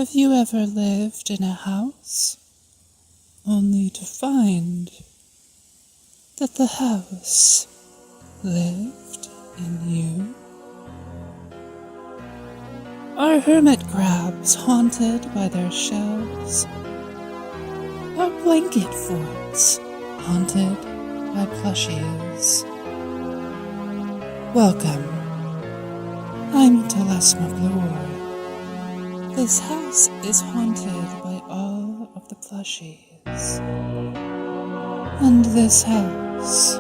Have you ever lived in a house, only to find that the house lived in you? Are hermit crabs haunted by their shells? Are blanket forts haunted by plushies? Welcome. I'm Telesma Blooorb. This house is haunted by all of the plushies. And this house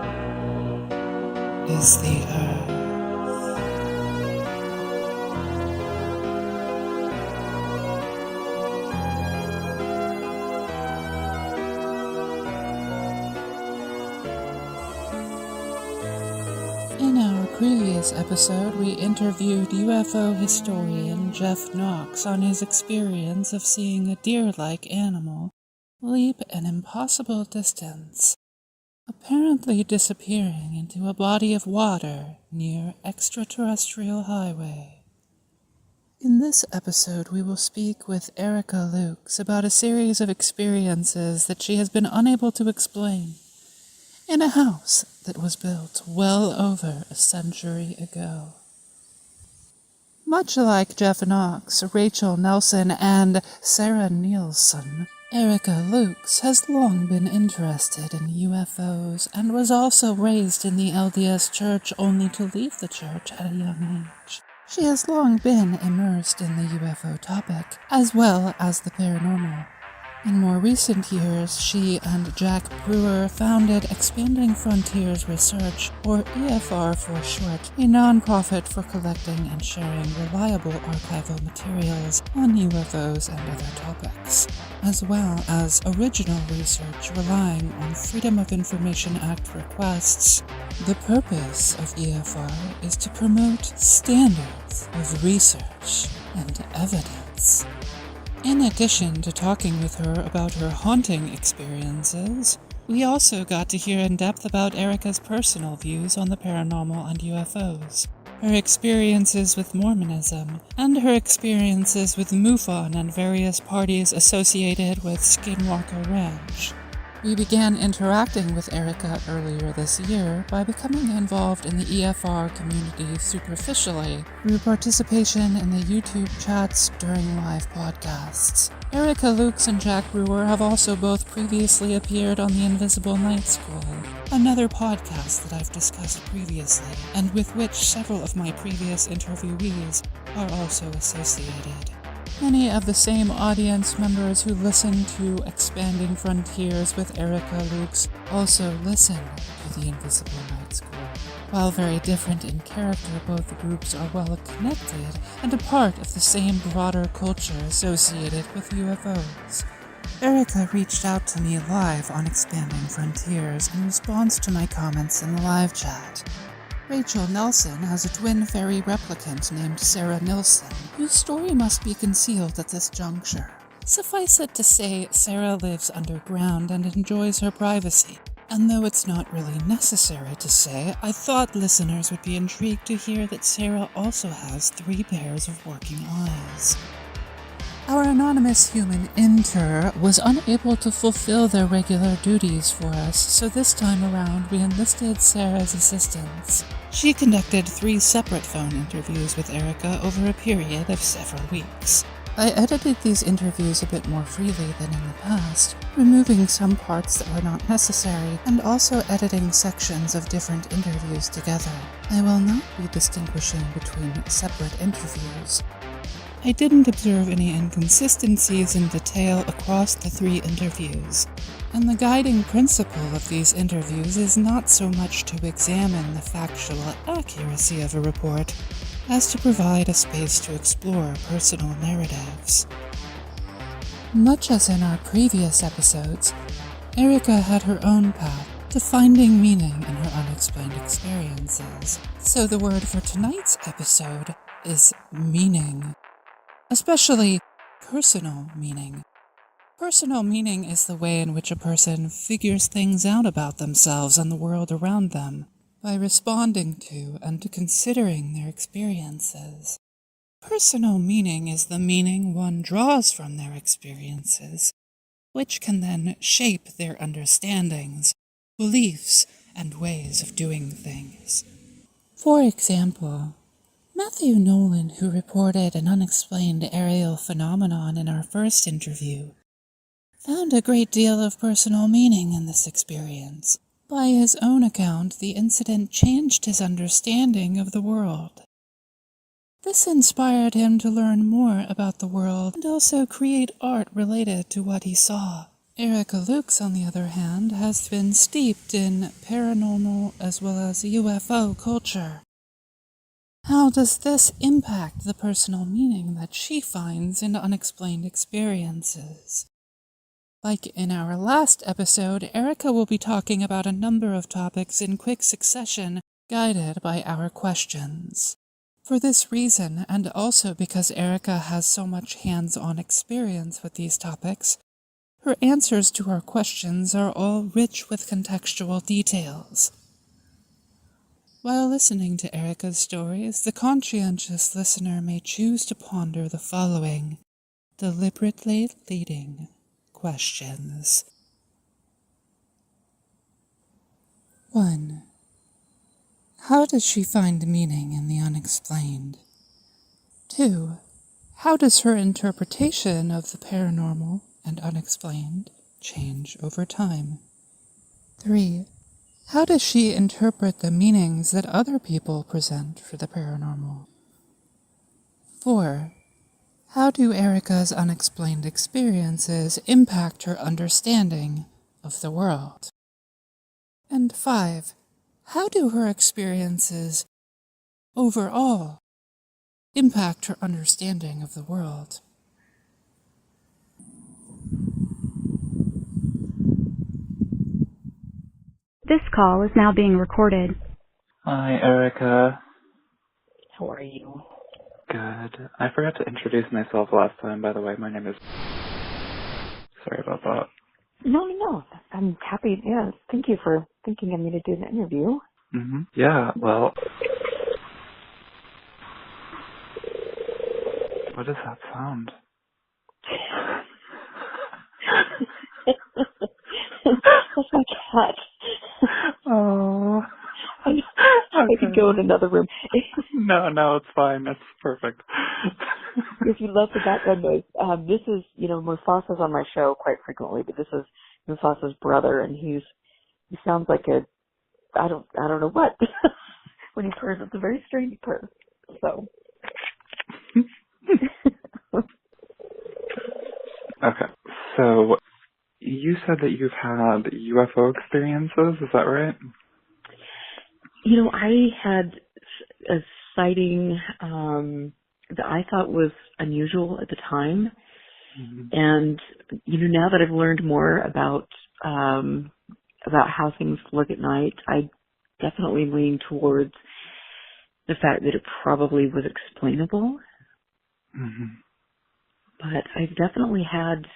is the Earth. In our previous episode, we interviewed UFO historian Jeff Knox on his experience of seeing a deer-like animal leap an impossible distance, apparently disappearing into a body of water near Extraterrestrial Highway. In this episode, we will speak with Erica Lukes about a series of experiences that she has been unable to explain in a house that was built well over a century ago. Much like Jeff Knox, Rachel Nelson, and Sarah Nielsen, Erica Lukes has long been interested in UFOs and was also raised in the LDS Church only to leave the church at a young age. She has long been immersed in the UFO topic, as well as the paranormal. In more recent years, she and Jack Brewer founded Expanding Frontiers Research, or EFR for short, a nonprofit for collecting and sharing reliable archival materials on UFOs and other topics, as well as original research relying on Freedom of Information Act requests. The purpose of EFR is to promote standards of research and evidence. In addition to talking with her about her haunting experiences, we also got to hear in depth about Erica's personal views on the paranormal and UFOs, her experiences with Mormonism, and her experiences with MUFON and various parties associated with Skinwalker Ranch. We began interacting with Erica earlier this year by becoming involved in the EFR community superficially through participation in the YouTube chats during live podcasts. Erica Lukes and Jack Brewer have also both previously appeared on the Invisible Night School, another podcast that I've discussed previously, and with which several of my previous interviewees are also associated. Many of the same audience members who listen to Expanding Frontiers with Erica Lukes also listen to the Invisible Night School. While very different in character, both groups are well connected and a part of the same broader culture associated with UFOs. Erica reached out to me live on Expanding Frontiers in response to my comments in the live chat. Rachel Nelson has a twin fairy replicant named Sarah Nilsson, whose story must be concealed at this juncture. Suffice it to say, Sarah lives underground and enjoys her privacy, and though it's not really necessary to say, I thought listeners would be intrigued to hear that Sarah also has 3 pairs of working eyes. Our anonymous human inter was unable to fulfill their regular duties for us, so this time around we enlisted Sarah's assistance. She conducted 3 separate phone interviews with Erica over a period of several weeks. I edited these interviews a bit more freely than in the past, removing some parts that were not necessary, and also editing sections of different interviews together. I will not be distinguishing between separate interviews. I didn't observe any inconsistencies in detail across the 3 interviews, and the guiding principle of these interviews is not so much to examine the factual accuracy of a report as to provide a space to explore personal narratives. Much as in our previous episodes, Erica had her own path to finding meaning in her unexplained experiences, so the word for tonight's episode is meaning. Especially personal meaning. Personal meaning is the way in which a person figures things out about themselves and the world around them by responding to and considering their experiences. Personal meaning is the meaning one draws from their experiences, which can then shape their understandings, beliefs, and ways of doing things. For example, Matthew Nolan, who reported an unexplained aerial phenomenon in our first interview, found a great deal of personal meaning in this experience. By his own account, the incident changed his understanding of the world. This inspired him to learn more about the world and also create art related to what he saw. Erica Lukes, on the other hand, has been steeped in paranormal as well as UFO culture. How does this impact the personal meaning that she finds in unexplained experiences? Like in our last episode, Erica will be talking about a number of topics in quick succession, guided by our questions. For this reason, and also because Erica has so much hands-on experience with these topics, her answers to our questions are all rich with contextual details. While listening to Erica's stories, the conscientious listener may choose to ponder the following, deliberately leading questions. 1. How does she find meaning in the unexplained? 2. How does her interpretation of the paranormal and unexplained change over time? 3. How does she interpret the meanings that other people present for the paranormal? 4. How do Erica's unexplained experiences impact her understanding of the world? And 5. How do her experiences, overall, impact her understanding of the world? This call is now being recorded. Hi, Erica. How are you? Good. I forgot to introduce myself last time, by the way. My name is... Sorry about that. No. I'm happy. Yeah, thank you for thinking of me to do the interview. Mm-hmm. Yeah, well... What does that sound? That's my cat. Oh. I could go in another room. No, it's fine. That's perfect. If you love the background noise, this is, Mufasa's on my show quite frequently, but this is Mufasa's brother, and he sounds like I don't know what. When he purrs, it's a very strange purr. So. Okay, so you said that you've had UFO experiences, is that right? I had a sighting that I thought was unusual at the time. Mm-hmm. And, now that I've learned more about how things look at night, I definitely lean towards the fact that it probably was explainable. Mm-hmm. But I've definitely had,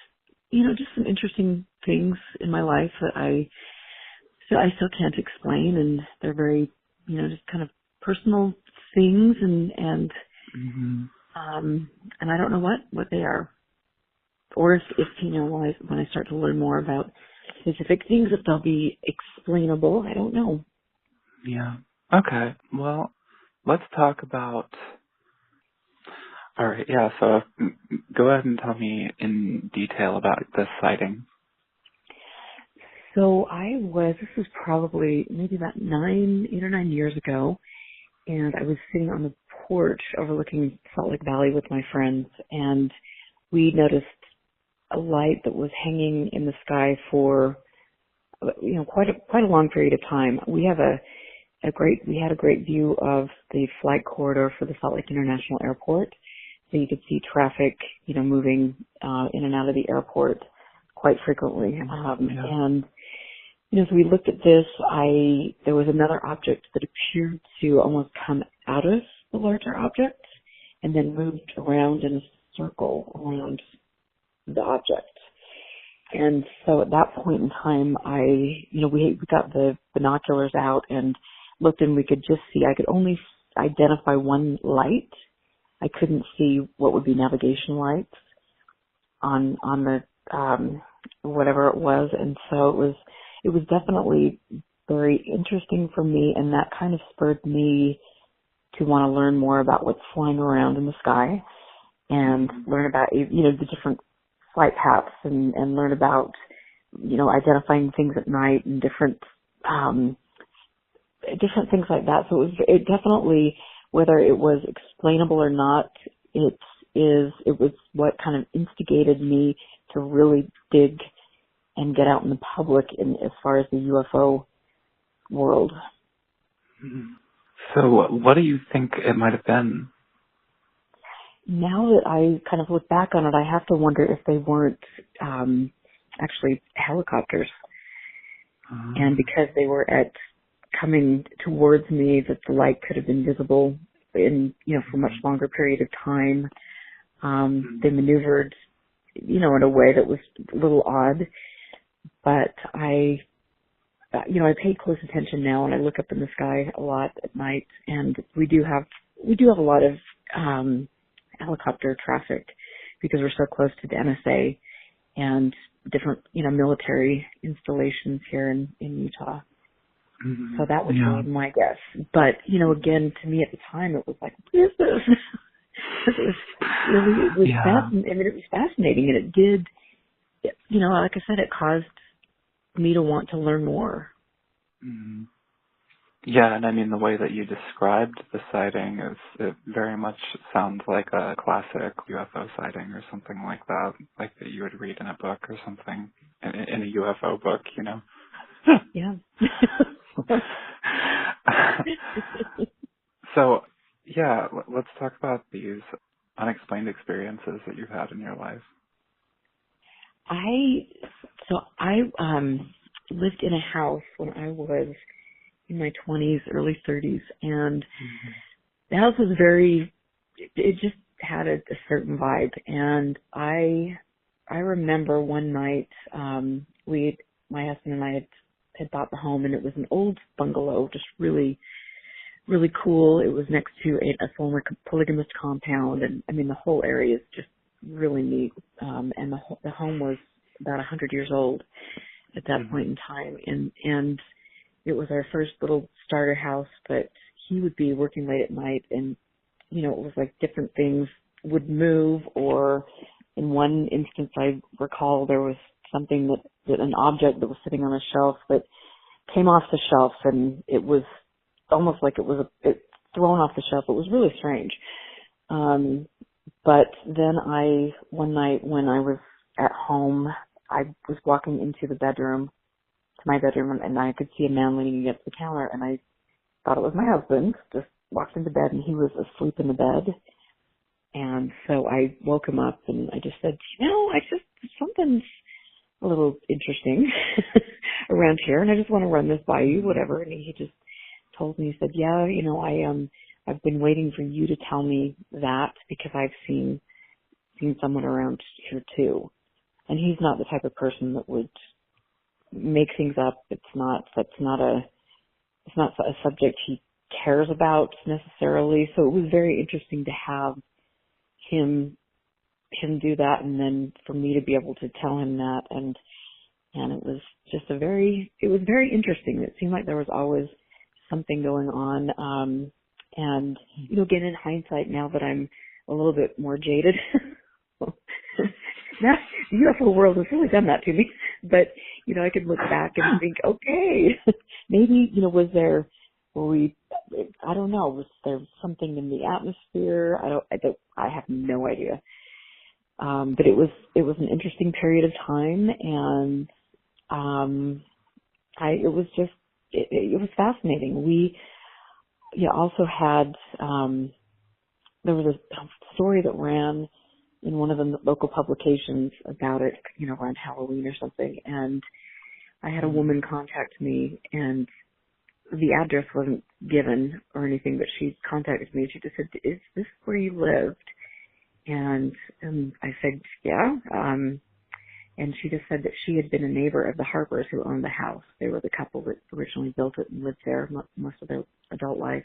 just some interesting things in my life that I still can't explain, and they're very, just kind of personal things, and mm-hmm. And I don't know what they are, or if when I start to learn more about specific things, if they'll be explainable. I don't know. Yeah. Okay. Well, let's talk about. All right. Yeah. So go ahead and tell me in detail about this sighting. So this was probably maybe about 8 or 9 years ago, and I was sitting on the porch overlooking Salt Lake Valley with my friends, and we noticed a light that was hanging in the sky for, quite a long period of time. We had a great view of the flight corridor for the Salt Lake International Airport, so you could see traffic, moving in and out of the airport quite frequently. And so we looked at this. There was another object that appeared to almost come out of the larger object and then moved around in a circle around the object. And so at that point in time, we got the binoculars out and looked, and we could just see, I could only identify one light. I couldn't see what would be navigation lights on the whatever it was, and so it was definitely very interesting for me, and that kind of spurred me to want to learn more about what's flying around in the sky and learn about, the different flight paths and learn about, identifying things at night and different things like that. So it definitely, whether it was explainable or not, it was what kind of instigated me to really dig and get out in the public as far as the UFO world. So what do you think it might have been? Now that I kind of look back on it, I have to wonder if they weren't actually helicopters. And because they were coming towards me, that the light could have been visible for a much longer period of time. They maneuvered, in a way that was a little odd, but I pay close attention now, and I look up in the sky a lot at night, and we do have a lot of helicopter traffic because we're so close to the NSA and different, military installations here in Utah. Mm-hmm. So that was really my guess. But, again, to me at the time, it was like, what is this? it was fascinating, and it did, like I said, it caused me to want to learn more. Mm-hmm. Yeah, and I mean, the way that you described the sighting it very much sounds like a classic UFO sighting or something like that you would read in a book or something, in a UFO book, Yeah. So, yeah, let's talk about these unexplained experiences that you've had in your life. I lived in a house when I was in my 20s, early 30s, and the house was it just had a certain vibe. And I remember one night, my husband and I had bought the home, and it was an old bungalow, just really, really cool. It was next to a former polygamist compound, and I mean, the whole area is just really neat. And the home was about 100 years old at that point in time, and it was our first little starter house, but he would be working late at night, and, it was like different things would move, or in one instance I recall there was something that an object that was sitting on a shelf that came off the shelf, and it was almost like it was thrown off the shelf. It was really strange. But then one night when I was at home, I was walking into my bedroom, and I could see a man leaning against the counter, and I thought it was my husband, just walked into bed, and he was asleep in the bed. And so I woke him up, and I just said, something's a little interesting around here, and I just want to run this by you, whatever. And he just told me, he said, yeah, I've been waiting for you to tell me that, because I've seen someone around here too. And he's not the type of person that would make things up. It's not a subject he cares about necessarily. So it was very interesting to have him do that, and then for me to be able to tell him that, and it was just very interesting. It seemed like there was always something going on. And again, in hindsight, now that I'm a little bit more jaded, now the UFO world has really done that to me. But I could look back and think, okay, maybe I don't know, was there something in the atmosphere? I have no idea. But it was an interesting period of time, and it was fascinating. We also had there was a story that ran in one of the local publications about it, around Halloween or something, and I had a woman contact me, and the address wasn't given or anything, but she contacted me, and she just said, "Is this where you lived?" And I said, "Yeah." And she just said that she had been a neighbor of the Harpers who owned the house. They were the couple that originally built it and lived there most of their adult life.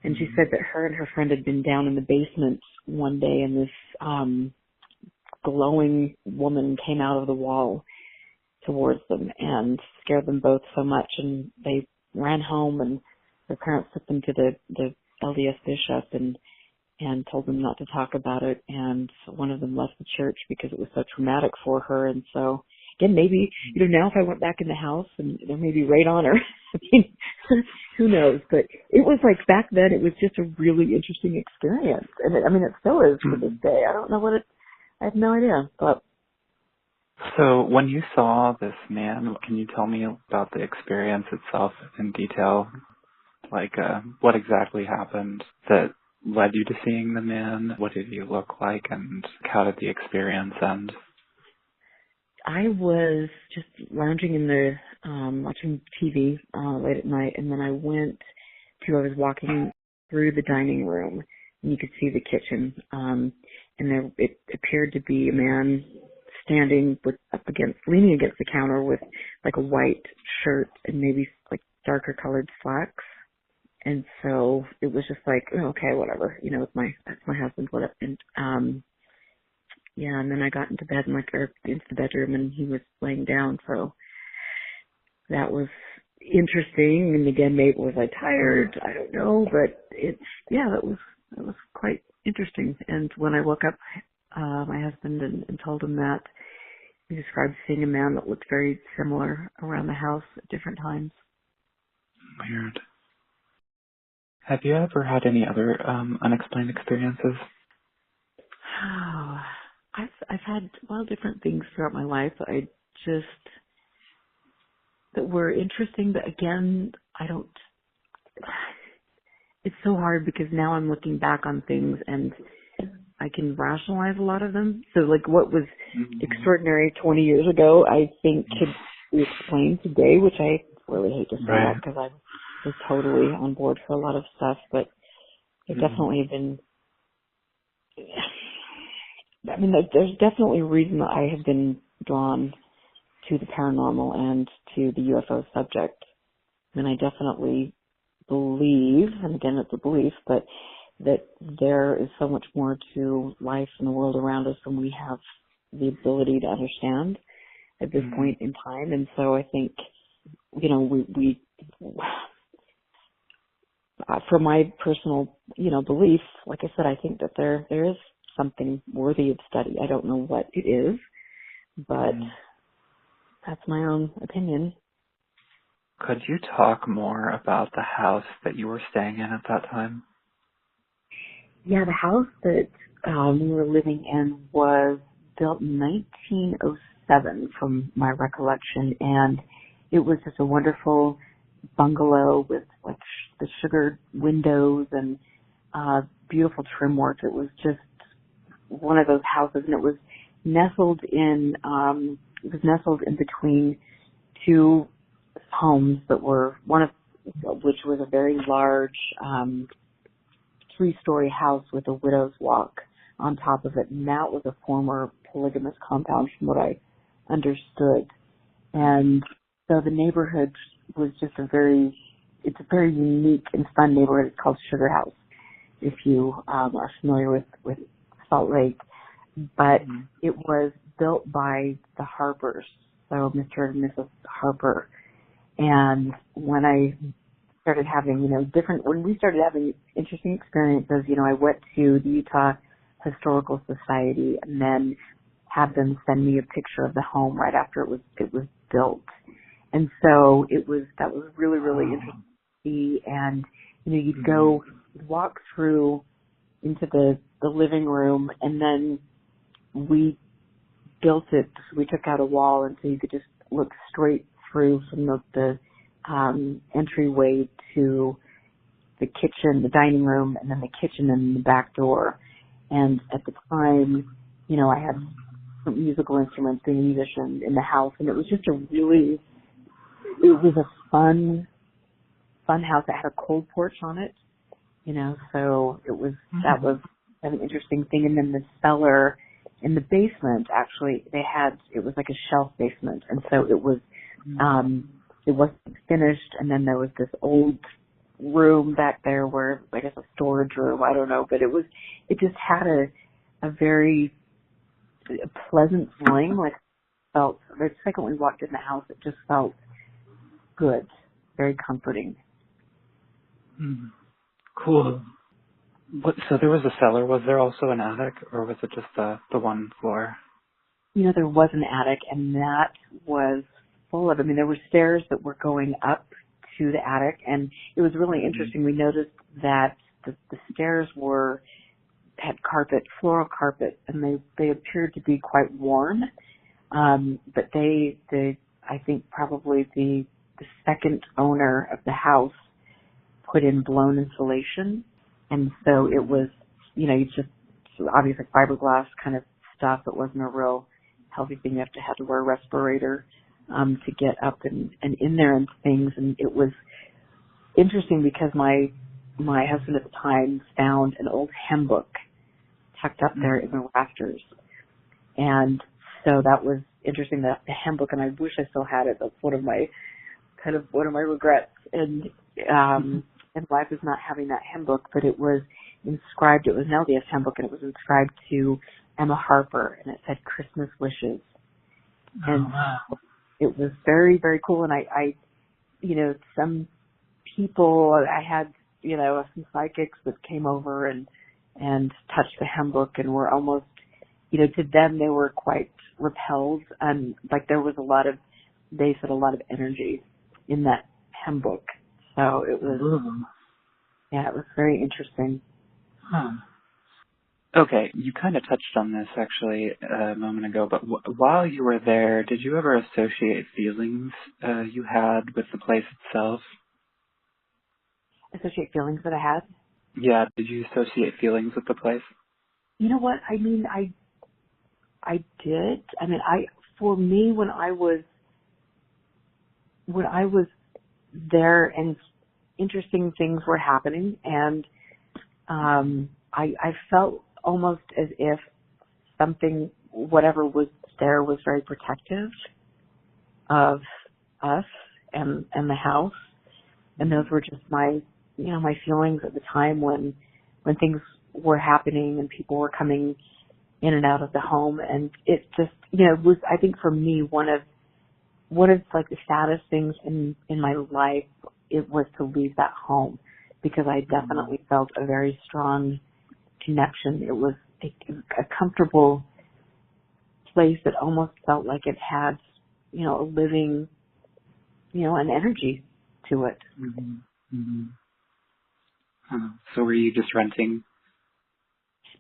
And she said that her and her friend had been down in the basement one day, and this glowing woman came out of the wall towards them and scared them both so much, and they ran home, and their parents took them to the LDS bishop and told them not to talk about it, and one of them left the church because it was so traumatic for her. And so again, maybe, now if I went back in the house and there may be right on her, I mean, who knows? But it was like back then, it was just a really interesting experience. And it still is to this day. I don't know I have no idea. But so when you saw this man, can you tell me about the experience itself in detail? Like, what exactly happened that led you to seeing the man? What did he look like, and how did the experience end? I was just lounging in the watching TV late at night, and then I was walking through the dining room, and you could see the kitchen, and it appeared to be a man standing leaning against the counter with like a white shirt and maybe like darker colored slacks. And so it was just like, oh, okay, whatever, it's my husband, whatever. And and then I got into bed into the bedroom, and he was laying down. So that was interesting. And again, maybe was I tired? I don't know, but that was quite interesting. And when I woke up, my husband and told him that, he described seeing a man that looked very similar around the house at different times. Weird. Have you ever had any other unexplained experiences? Oh, I've had different things throughout my life. That were interesting, but again, it's so hard because now I'm looking back on things and I can rationalize a lot of them. So like what was extraordinary 20 years ago, I think could be explained today, which I really hate to say that because I was totally on board for a lot of stuff, but there definitely have been, there's definitely a reason that I have been drawn to the paranormal and to the UFO subject. And I definitely believe, and again, it's a belief, but that there is so much more to life and the world around us than we have the ability to understand at this point in time. And so I think, we from my personal, belief, like I said, I think that there is something worthy of study. I don't know what it is, but that's my own opinion. Could you talk more about the house that you were staying in at that time? Yeah, the house that we were living in was built in 1907 from my recollection, and it was just a wonderful bungalow with like the sugar windows and beautiful trim work. It was just one of those houses, and it was nestled in between two homes that were, one of which was a very large 3-story house with a widow's walk on top of it, and that was a former polygamous compound from what I understood. And so the neighborhood was just it's a very unique and fun neighborhood. It's called Sugar House, if you are familiar with Salt Lake. But it was built by the Harpers, so Mr. and Mrs. Harper. And when I started having, when we started having interesting experiences, I went to the Utah Historical Society and then had them send me a picture of the home right after it was built. And so that was really, really interesting to see. And, you'd walk through into the living room, and then we built it. So we took out a wall, and so you could just look straight through from the entryway to the kitchen, the dining room, and then the kitchen and the back door. And at the time, I had some musical instruments, being a musician in the house, and it was just it was a fun house. It had a cold porch on it, so that was an interesting thing. And then the cellar in the basement, actually, it was like a shelf basement, and so it wasn't finished, and then there was this old room back there where, I guess, a storage room, I don't know, but it just had a very pleasant feeling. Like, felt, the second we walked in the house, it just felt good, very comforting. Cool. So there was a cellar. Was there also an attic, or was it just the one floor? There was an attic, and that was full of, there were stairs that were going up to the attic, and it was really interesting. We noticed that the stairs had carpet, floral carpet, and they appeared to be quite worn. But I think probably the second owner of the house put in blown insulation. And so it was, it's just obviously fiberglass kind of stuff. It wasn't a real healthy thing. You have to wear a respirator to get up and in there and things. And it was interesting because my husband at the time found an old hymn book tucked up there in the rafters. And so that was interesting, that the hymn book, and I wish I still had it. That's one of my regrets. And life is not having that hymn book, but it was inscribed, it was an LDS hymn book, and it was inscribed to Emma Harper, and it said Christmas wishes. And it was very, very cool. And I some people, I had, some psychics that came over and touched the hymn book and were almost, to them, they were quite repelled. And like there was they said a lot of energy in that hymn book. So it was, it was very interesting. Huh. Okay, you kind of touched on this actually a moment ago, but while you were there, did you ever associate feelings you had with the place itself? Associate feelings that I had? Yeah, did you associate feelings with the place? You know what? I did. For me, when I was there and interesting things were happening, and I felt almost as if something, whatever was there, was very protective of us and the house. And those were just my feelings at the time when things were happening and people were coming in and out of the home. And it just, was, I think for me, one of like the saddest things in my life, it was to leave that home, because I definitely felt a very strong connection. It was a comfortable place that almost felt like it had, a living, an energy to it. Mm-hmm. Mm-hmm. So were you just renting?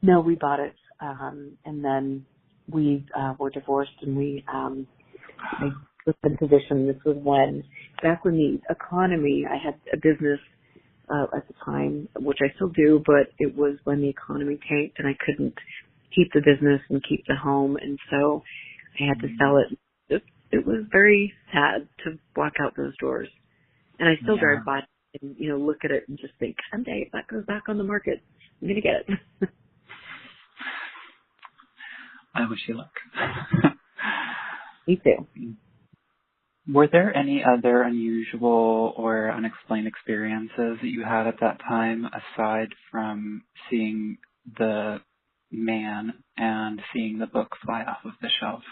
No, we bought it. And then we were divorced, and I was in position. This was back when the economy, I had a business at the time, which I still do, but it was when the economy tanked and I couldn't keep the business and keep the home, and so I had to sell it. It was very sad to walk out those doors, and I still drive by and look at it and just think, someday if that goes back on the market, I'm gonna get it. I wish you luck. Me too. Were there any other unusual or unexplained experiences that you had at that time, aside from seeing the man and seeing the book fly off of the shelf?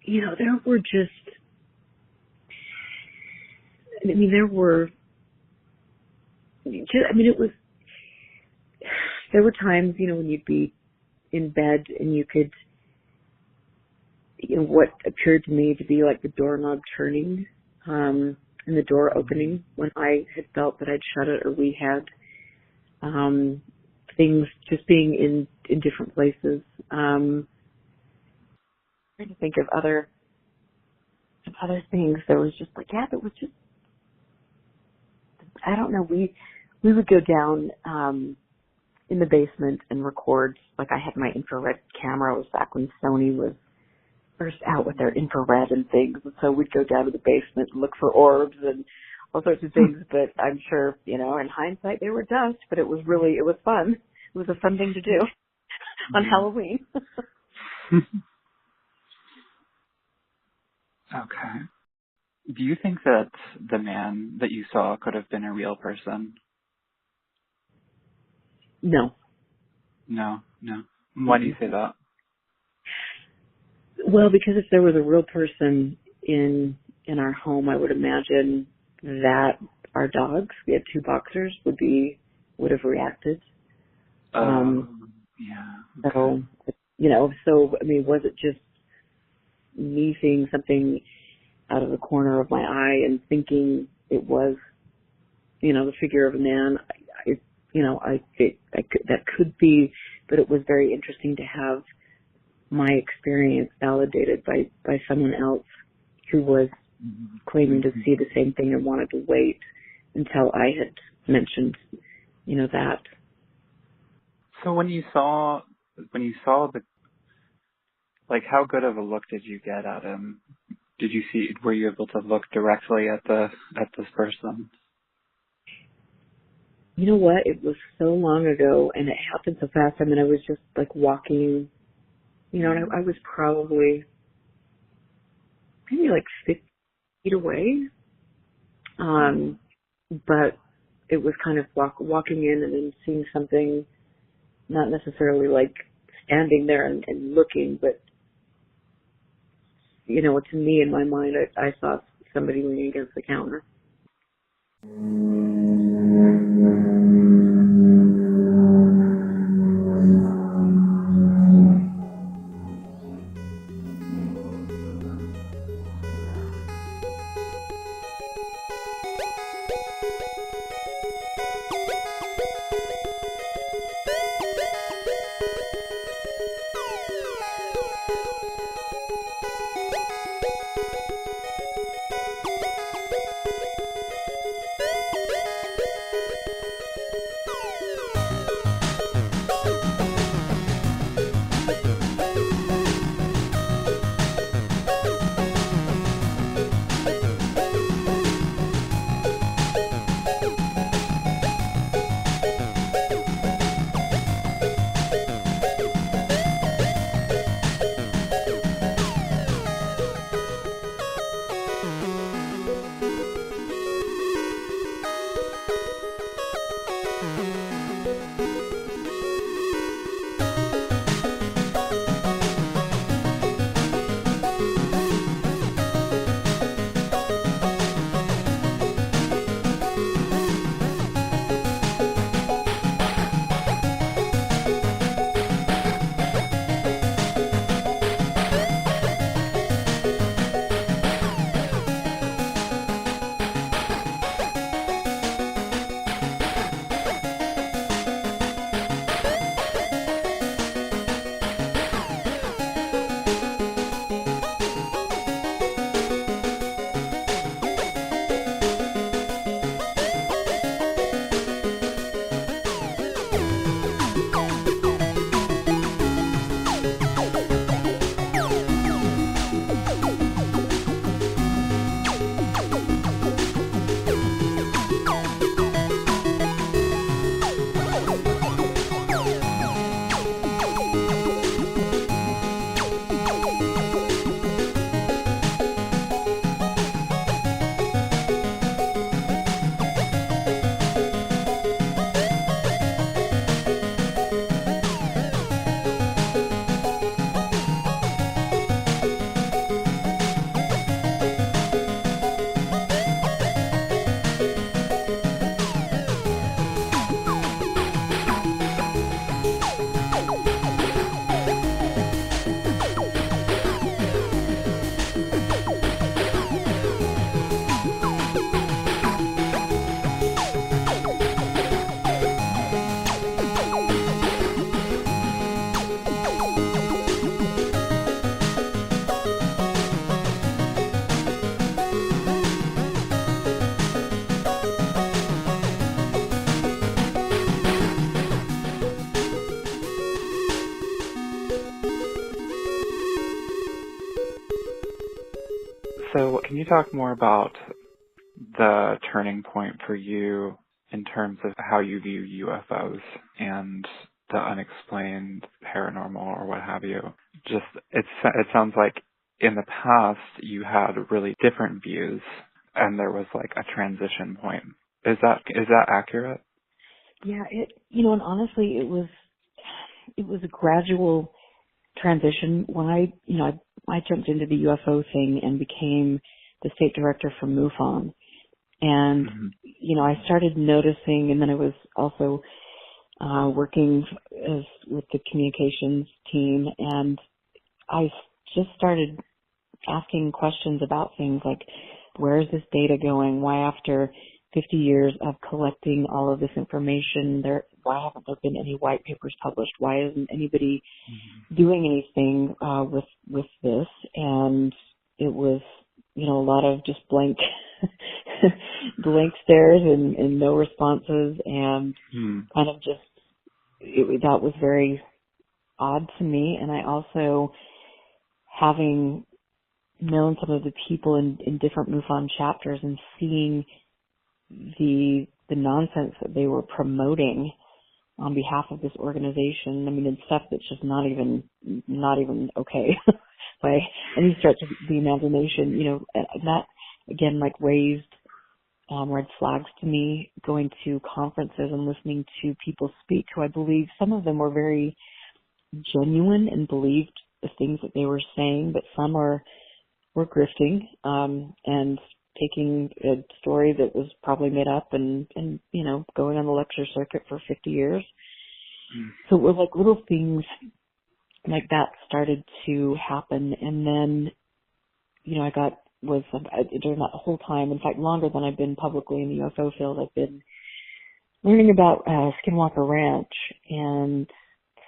There were there were times, when you'd be in bed and you could, what appeared to me to be like the doorknob turning, and the door opening when I had felt that I'd shut it, or we had, things just being in different places. Trying to think of other things. There was just there was just, I don't know, we would go down in the basement and record. Like, I had my infrared camera. It was back when Sony was first out with their infrared and things, and so we'd go down to the basement and look for orbs and all sorts of things. But I'm sure, in hindsight, they were dust, but it was fun. It was a fun thing to do on Halloween. Okay. Do you think that the man that you saw could have been a real person? No. No. Why do you say that? Well, because if there was a real person in our home, I would imagine that our dogs, we had 2 boxers, would have reacted. Yeah. Okay. So, I mean, was it just me seeing something out of the corner of my eye and thinking it was, the figure of a man? That could be, but it was very interesting to have my experience validated by someone else who was claiming to see the same thing and wanted to wait until I had mentioned, that. So when you saw the, like, how good of a look did you get at him? Were you able to look directly at this person? You know what? It was so long ago and it happened so fast. I mean, I was just like walking, and I was probably maybe like 50 feet away. But it was kind of walking in and then seeing something, not necessarily like standing there and looking, but, to me in my mind, I saw somebody leaning against the counter. So can you talk more about the turning point for you in terms of how you view UFOs and the unexplained, paranormal, or what have you? It sounds like in the past you had really different views and there was like a transition point. Is that accurate? Yeah, and honestly, it was a gradual transition. When I jumped into the UFO thing and became the state director for MUFON. And, I started noticing, and then I was also working with the communications team, and I just started asking questions about things like, where is this data going? Why after 50 years of collecting all of this information, why haven't there been any white papers published? Why isn't anybody doing anything with this? And it was, a lot of just blank stares and no responses, and kind of just that was very odd to me. And I also, having known some of the people in different MUFON chapters and seeing the nonsense that they were promoting on behalf of this organization, it's stuff that's just not even okay by any stretch of the imagination, and that again raised red flags to me, going to conferences and listening to people speak who I believe some of them were very genuine and believed the things that they were saying, but some were grifting and taking a story that was probably made up and going on the lecture circuit for 50 years. So it was little things like that started to happen. And then, I during that whole time, in fact, longer than I've been publicly in the UFO field, I've been learning about Skinwalker Ranch and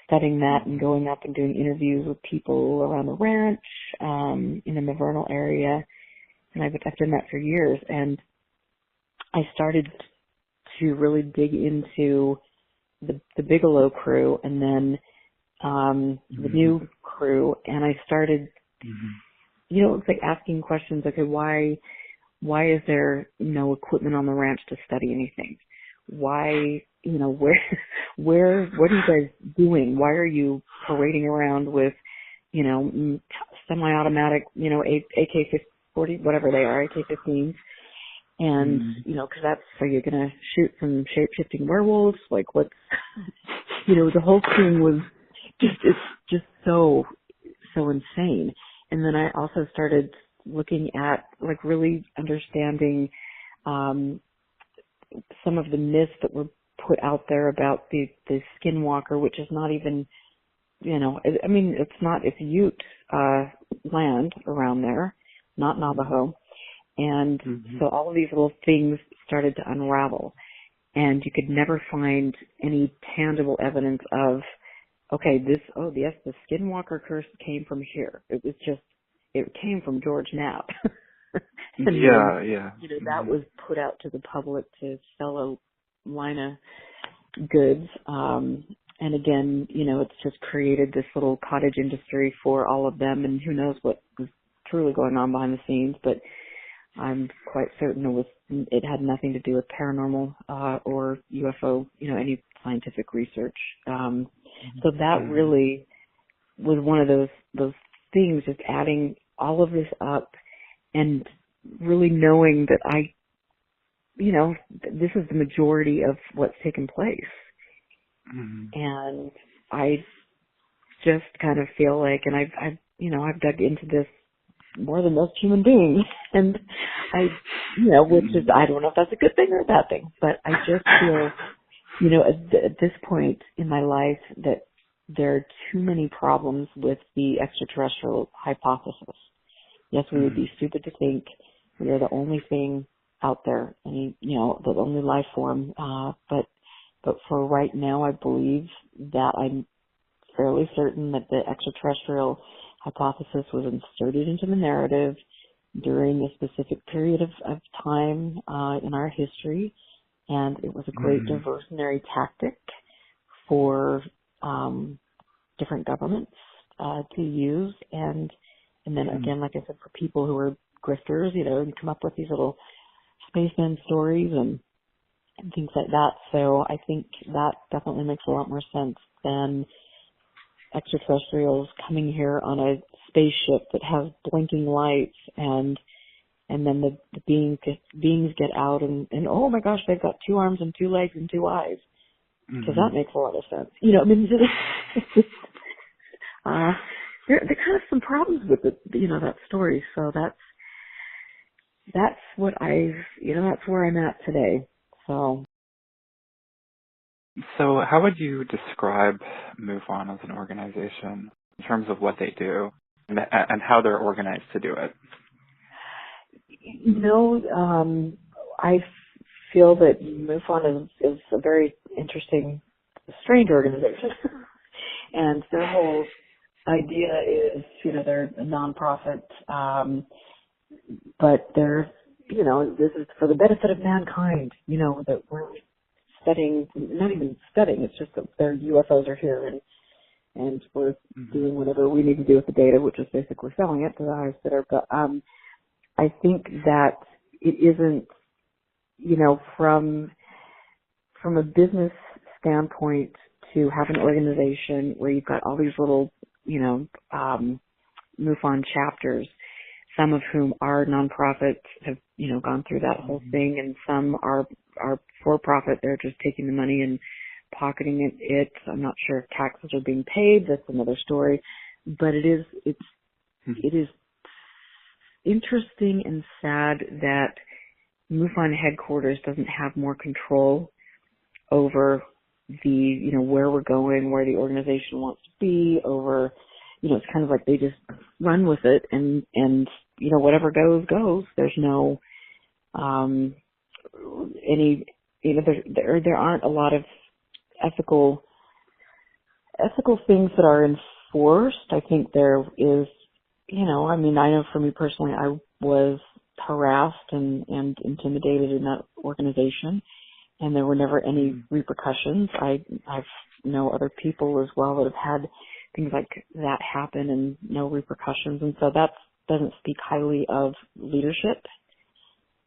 studying that and going up and doing interviews with people around the ranch, in the Vernal area. And I've done that for years. And I started to really dig into the Bigelow crew and then the new crew. And I started, it's like asking questions, okay, why is there no equipment on the ranch to study anything? Why, where, what are you guys doing? Why are you parading around with, semi-automatic, AK-40, whatever they are, AK-15s? And, cause so you're going to shoot some shape-shifting werewolves? What's, the whole thing was it's just so insane. And then I also started looking at, really understanding, some of the myths that were put out there about the skinwalker, which is not even, it's Ute, land around there, not Navajo. And so all of these little things started to unravel, and you could never find any tangible evidence of, okay, yes, the skinwalker curse came from here. It came from George Knapp. And then, that was put out to the public to sell a line of goods. And again, it's just created this little cottage industry for all of them, and who knows what was truly going on behind the scenes, but I'm quite certain it had nothing to do with paranormal, or UFO, any scientific research. So that really was one of those things, just adding all of this up and really knowing that this is the majority of what's taken place. And I just kind of feel like, and I've dug into this more than most human beings, and which is, I don't know if that's a good thing or a bad thing, but I just feel, at this point in my life that there are too many problems with the extraterrestrial hypothesis. Yes, we would be stupid to think we are the only thing out there, the only life form, but for right now, I believe that I'm fairly certain that the extraterrestrial hypothesis was inserted into the narrative during a specific period of time in our history, and it was a great diversionary tactic for different governments to use, and then again, like I said, for people who are grifters, and come up with these little spaceman stories and things like that. So I think that definitely makes a lot more sense than extraterrestrials coming here on a spaceship that has blinking lights, and then the beings get out and oh my gosh, they've got 2 arms and 2 legs and 2 eyes. Because that makes a lot of sense. You know, I mean, there are kind of some problems with it, you know, that story. So that's what that's where I'm at today. So how would you describe MUFON as an organization in terms of what they do and how they're organized to do it? You know, I feel that MUFON is a very interesting, strange organization. And their whole idea is, you know, they're a nonprofit, but they're, you know, this is for the benefit of mankind, you know, that we're studying, not even studying, it's just that their UFOs are here and we're doing whatever we need to do with the data, which is basically selling it to the highest bidder. But I think that it isn't, you know, from a business standpoint, to have an organization where you've got all these little, you know, MUFON chapters, some of whom are nonprofits, have, you know, gone through that whole thing, and some are for-profit. They're just taking the money and pocketing it. I'm not sure if taxes are being paid. That's another story. But it is interesting and sad that MUFON headquarters doesn't have more control over the, you know, where we're going, where the organization wants to be, over, you know, it's kind of like they just run with it and, you know, whatever goes. There's no, any, you know, there aren't a lot of ethical things that are enforced. I think there is, you know, I mean, I know for me personally, I was harassed and intimidated in that organization, and there were never any repercussions. I've know other people as well that have had things like that happen and no repercussions, and so that doesn't speak highly of leadership,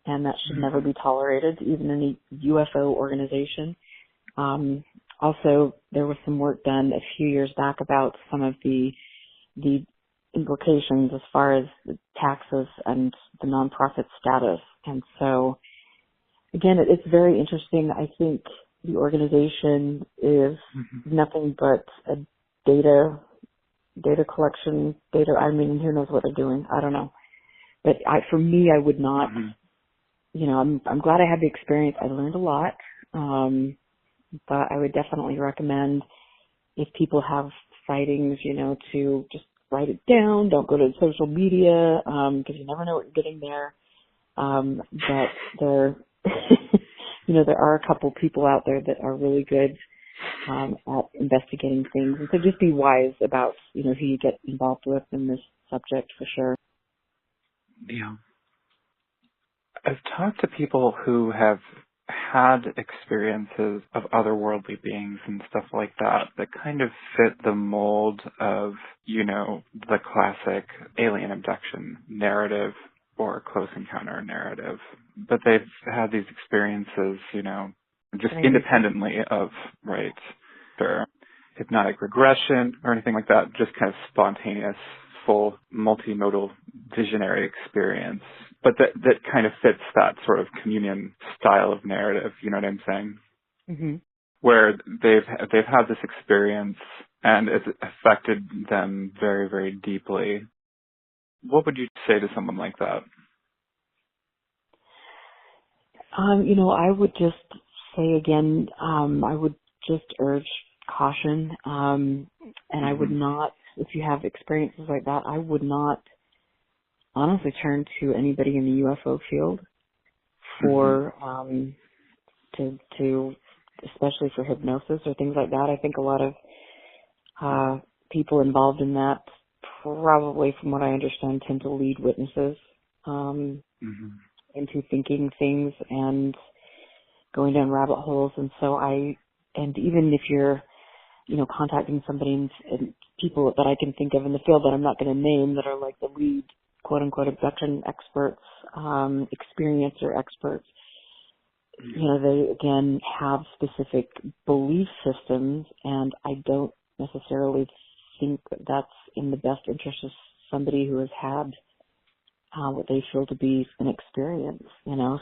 and that should never be tolerated, even in a UFO organization. Also, there was some work done a few years back about some of the implications as far as the taxes and the nonprofit status. And so, again, it's very interesting. I think the organization is nothing but a data collection, I mean, who knows what they're doing? I don't know. But for me, I would not, you know, I'm glad I had the experience. I learned a lot. But I would definitely recommend, if people have sightings, you know, to just write it down. Don't go to social media, because you never know what you're getting there. But there, you know, there are a couple people out there that are really good at investigating things. And so just be wise about, you know, who you get involved with in this subject, for sure. Yeah. I've talked to people who have had experiences of otherworldly beings and stuff like that kind of fit the mold of, you know, the classic alien abduction narrative or close encounter narrative. But they've had these experiences, you know, just independently of, their hypnotic regression or anything like that, just kind of spontaneous, full multimodal visionary experience. But that kind of fits that sort of communion style of narrative, you know what I'm saying? Mm-hmm. Where they've had this experience and it's affected them very, very deeply. What would you say to someone like that? You know, I would just say again, I would just urge caution, and I would not, if you have experiences like that, I would not honestly turn to anybody in the UFO field for, to especially for hypnosis or things like that. I think a lot of people involved in that, probably from what I understand, tend to lead witnesses into thinking things and going down rabbit holes. And so and even if you're, you know, contacting somebody and people that I can think of in the field that I'm not going to name that are like the lead quote-unquote abduction experts, experiencer experts, you know, they, again, have specific belief systems, and I don't necessarily think that's in the best interest of somebody who has had what they feel to be an experience,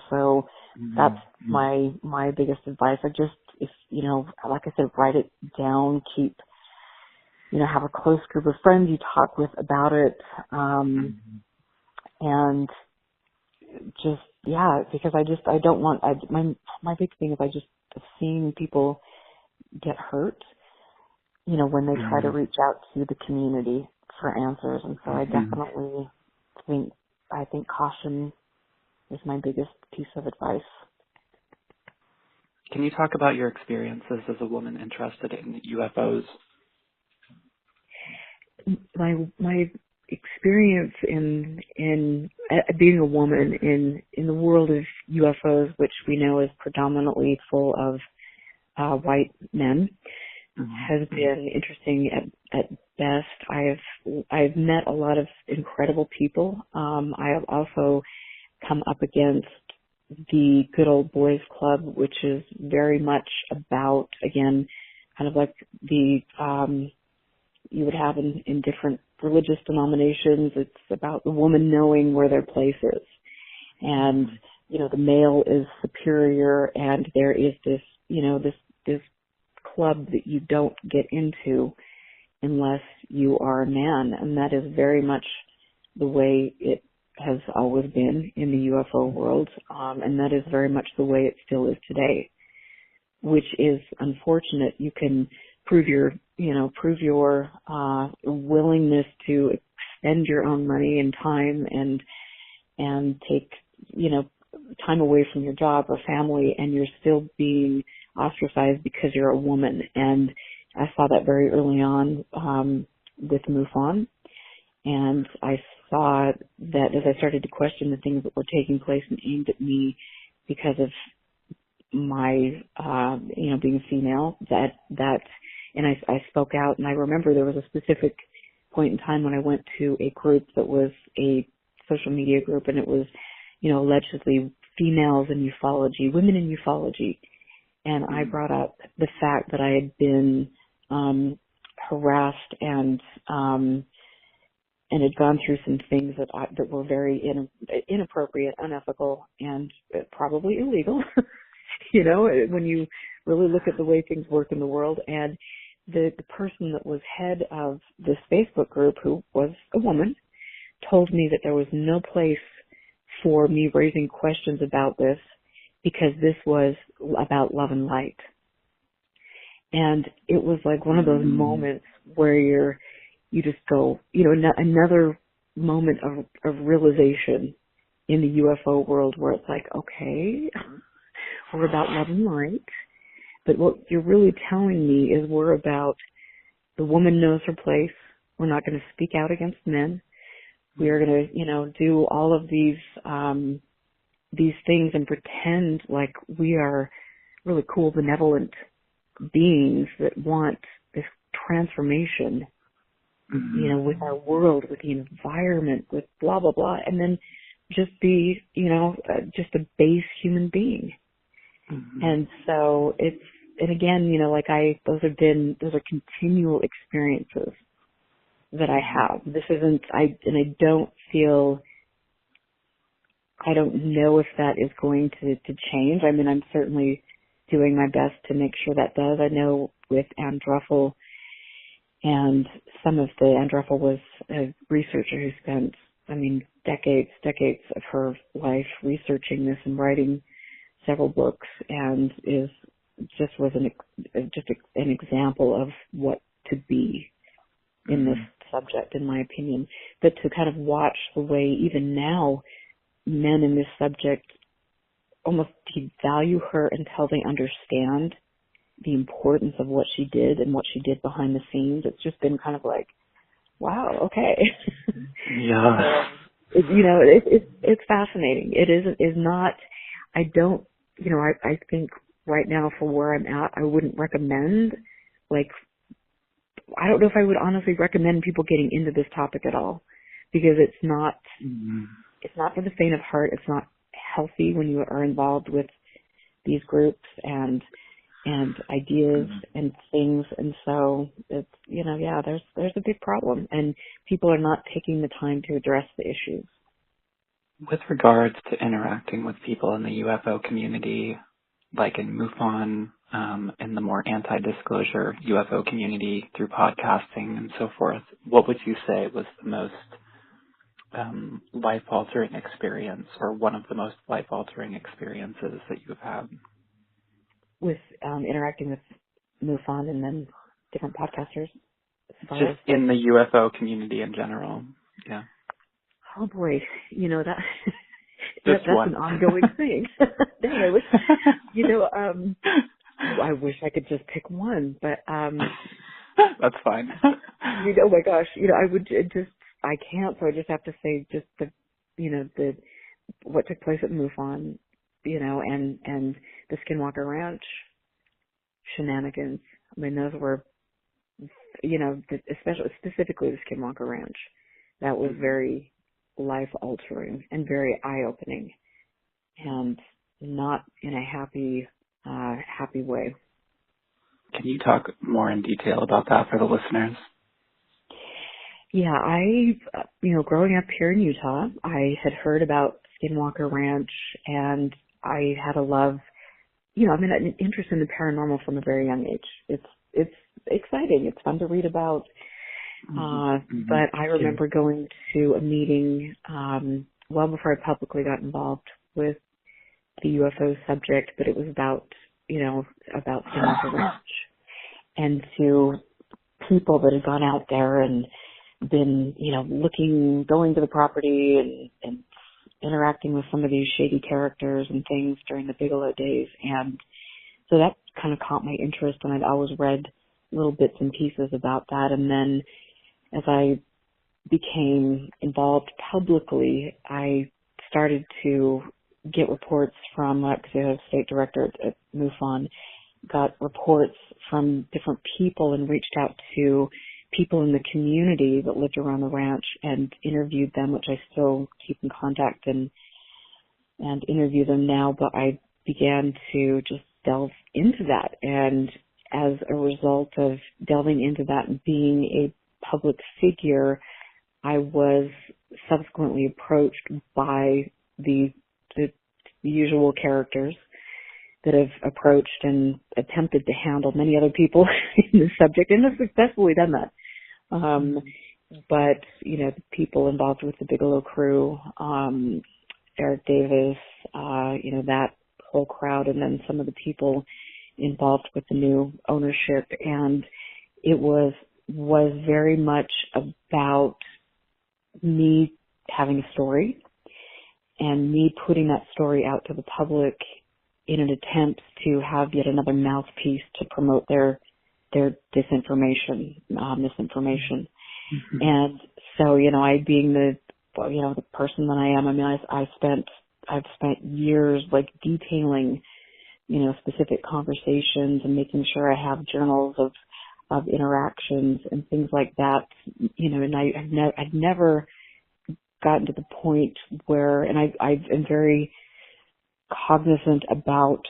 so that's my biggest advice. If like I said, write it down, keep, have a close group of friends you talk with about it, and just, because I don't want, my big thing is I just seeing people get hurt, when they try to reach out to the community for answers. And so I definitely I think caution is my biggest piece of advice. Can you talk about your experiences as a woman interested in UFOs? My experience in being a woman in the world of UFOs, which we know is predominantly full of white men, has been interesting at best. I've met a lot of incredible people. I have also come up against the good old boys club, which is very much about, again, kind of like the you would have in different religious denominations. It's about the woman knowing where their place is, and the male is superior, and there is this this club that you don't get into unless you are a man, and that is very much the way it has always been in the UFO world, and that is very much the way it still is today, which is unfortunate. You can prove your willingness to expend your own money and time and take time away from your job or family, and you're still being ostracized because you're a woman. And I saw that very early on with MUFON, and I saw that as I started to question the things that were taking place and aimed at me because of my being a female, and I spoke out. And I remember there was a specific point in time when I went to a group that was a social media group, and it was allegedly females in ufology, women in ufology. And I brought up the fact that I had been harassed and had gone through some things that were very inappropriate, unethical, and probably illegal. When you really look at the way things work in the world. And the person that was head of this Facebook group, who was a woman, told me that there was no place for me raising questions about this, because this was about love and light. And it was like one of those moments where you just go, another moment of realization in the UFO world, where it's like, okay, we're about love and light, but what you're really telling me is we're about the woman knows her place. We're not going to speak out against men. We are going to, do all of these things and pretend like we are really cool, benevolent beings that want this transformation, with our world, with the environment, with blah, blah, blah, and then just be, just a base human being. And so and again, those are continual experiences that I have. This isn't, I don't know if that is going to change. I mean, I'm certainly doing my best to make sure that does. I know with Andruffel, and Andruffel was a researcher who spent, decades of her life researching this and writing several books, and was an example of what to be in this subject, in my opinion. But to kind of watch the way even now men in this subject almost devalue her until they understand the importance of what she did and what she did behind the scenes. It's just been kind of like, wow, okay. Yeah. It's fascinating. It is not, I don't, I think right now for where I'm at, I wouldn't recommend, I don't know if I would honestly recommend people getting into this topic at all, because it's not for the faint of heart. It's not healthy when you are involved with these groups, and and ideas and things. And so it's, there's a big problem, and people are not taking the time to address the issues. With regards to interacting with people in the UFO community, like in MUFON, in the more anti-disclosure UFO community through podcasting and so forth, what would you say was the most life-altering experience, or one of the most life-altering experiences that you've had? With interacting with MUFON and then different podcasters? Just in the UFO community in general, yeah. Oh boy, that that's one. an ongoing thing. Dang, I wish I could just pick one, but that's fine. Oh my gosh, I can't, so I just have to say just the what took place at MUFON, and the Skinwalker Ranch shenanigans. I mean, those were, specifically the Skinwalker Ranch. That was very life-altering and very eye-opening, and not in a happy way. Can you talk more in detail about that for the listeners? Yeah, growing up here in Utah, I had heard about Skinwalker Ranch, and I had a love, an interest in the paranormal from a very young age. It's exciting. It's fun to read about. But I remember going to a meeting well before I publicly got involved with the UFO subject, but it was about Skinwalker Ranch, and to people that had gone out there and been, going to the property and interacting with some of these shady characters and things during the Bigelow days. And so that kind of caught my interest, and I'd always read little bits and pieces about that. And then as I became involved publicly, I started to get reports from, because I was state director at MUFON, got reports from different people and reached out to people in the community that lived around the ranch and interviewed them, which I still keep in contact and interview them now. But I began to just delve into that. And as a result of delving into that and being a public figure, I was subsequently approached by the usual characters that have approached and attempted to handle many other people in the subject, and have successfully done that. But, the people involved with the Bigelow crew, Eric Davis, that whole crowd, and then some of the people involved with the new ownership. And it was very much about me having a story and me putting that story out to the public in an attempt to have yet another mouthpiece to promote their misinformation. And so, I being the person that I am, I mean, I've spent years detailing, specific conversations and making sure I have journals of interactions and things like that, and I've never gotten to the point where, and I am very cognizant about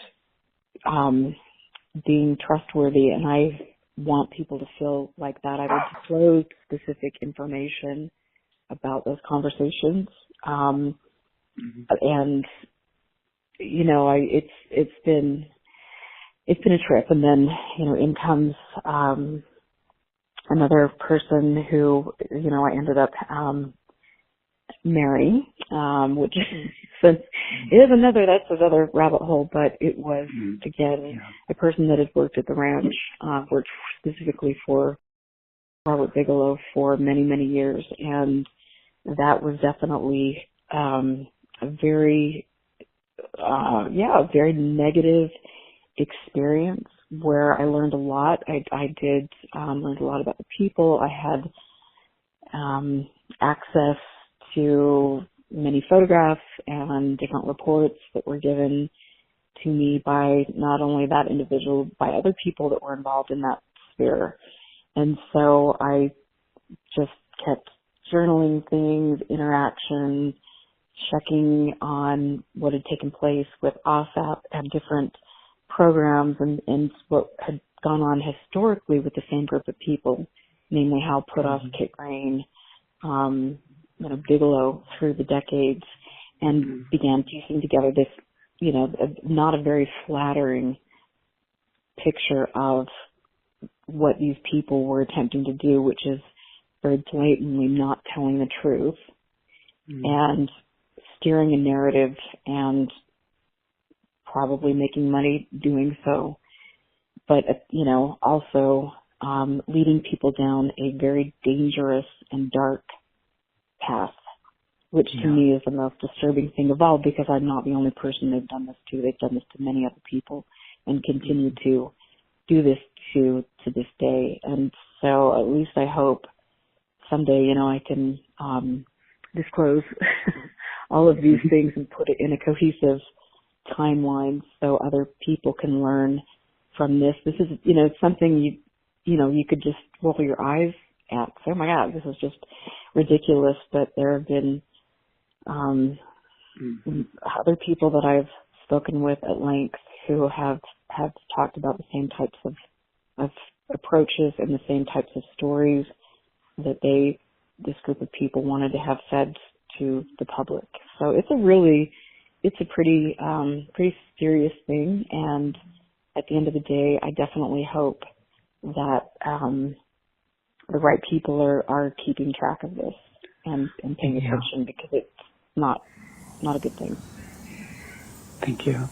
being trustworthy, and I want people to feel like that. I would disclose specific information about those conversations, and it's been a trip. And then in comes another person who I ended up marrying, which is another rabbit hole. But it was again a person that had worked at the ranch, worked specifically for Robert Bigelow for many, many years, and that was definitely a very negative experience where I learned a lot. I did learned a lot about the people. I had access to many photographs and different reports that were given to me by not only that individual, by other people that were involved in that sphere. And so I just kept journaling things, interactions, checking on what had taken place with OSAP at different programs and what had gone on historically with the same group of people, namely Hal Puthoff, Kit Green, Bigelow through the decades, and began piecing together this, not a very flattering picture of what these people were attempting to do, which is very blatantly not telling the truth and steering a narrative and probably making money doing so, but, also leading people down a very dangerous and dark path, which to me is the most disturbing thing of all, because I'm not the only person they've done this to. They've done this to many other people and continue to do this to this day. And so at least I hope someday, I can disclose all of these things and put it in a cohesive timeline so other people can learn from this. This is, something you could just roll your eyes at. Say, oh my God, this is just ridiculous. But there have been other people that I've spoken with at length who have talked about the same types of approaches and the same types of stories that this group of people wanted to have fed to the public. So it's a pretty serious thing. And at the end of the day, I definitely hope that the right people are keeping track of this and paying attention, because it's not a good thing. Thank you.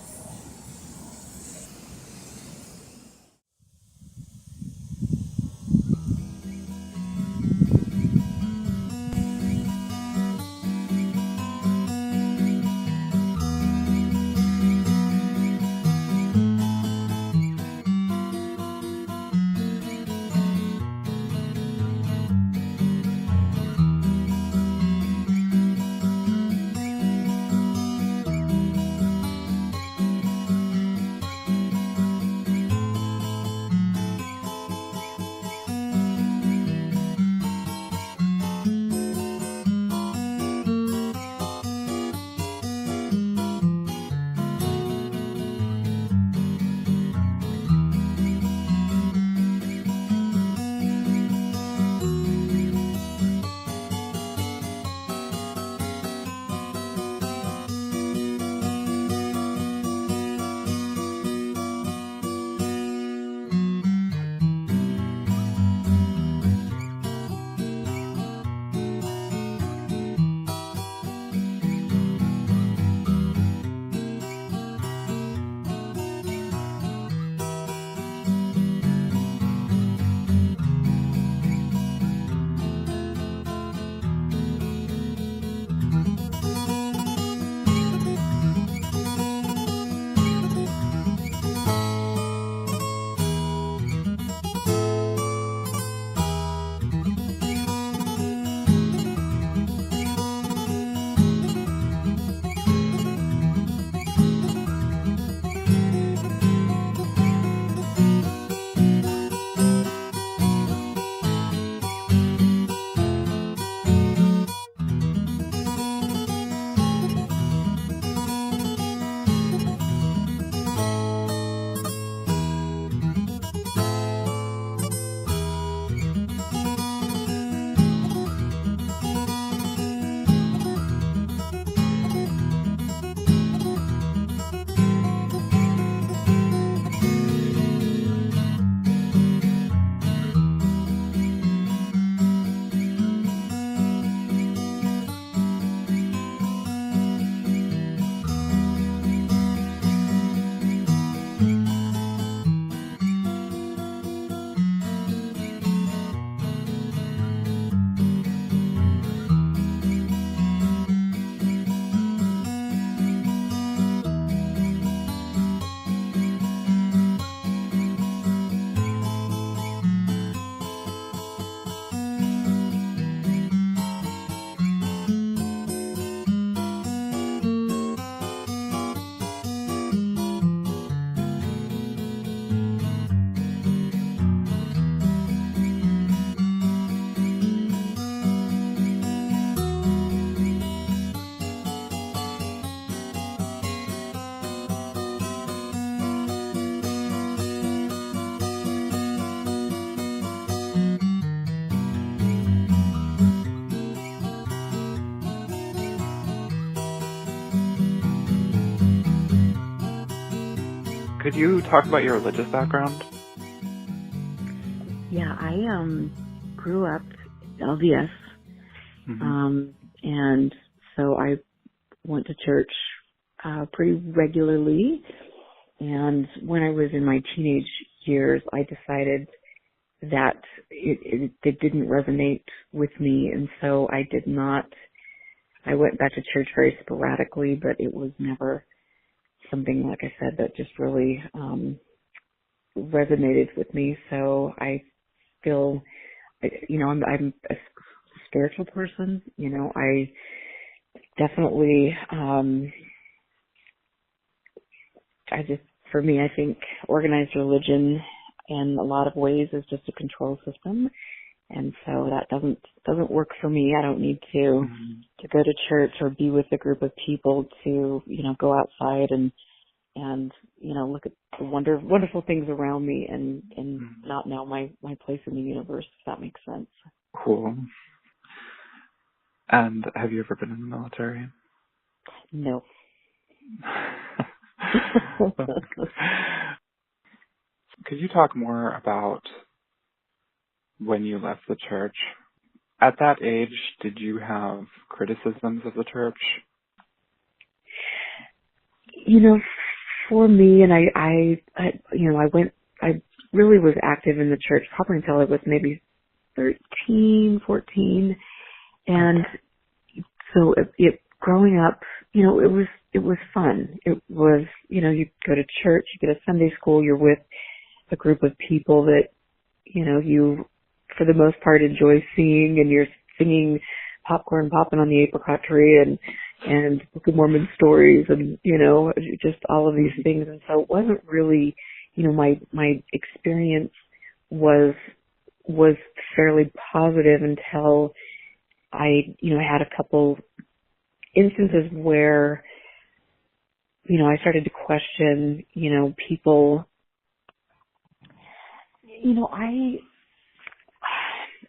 Could you talk about your religious background? Yeah, I grew up LDS, and so I went to church pretty regularly. And when I was in my teenage years, I decided that it didn't resonate with me, and so I went back to church very sporadically, but it was never something, like I said, that just really resonated with me. So I feel, I'm a spiritual person. I definitely, for me, I think organized religion in a lot of ways is just a control system. And so that doesn't work for me. I don't need to go to church or be with a group of people to, go outside and look at the wonderful things around me and not know my place in the universe, if that makes sense. Cool. And have you ever been in the military? No. Could you talk more about when you left the church? At that age, did you have criticisms of the church? For me, and I really was active in the church probably until I was maybe 13, 14. And so growing up, it was fun. It was, you go to church, you go to Sunday school, you're with a group of people that, you, for the most part, enjoy seeing, and you're singing popcorn popping on the apricot tree and Book of Mormon stories and, just all of these things. And so it wasn't really, my experience was fairly positive until I, had a couple instances where, I started to question, people,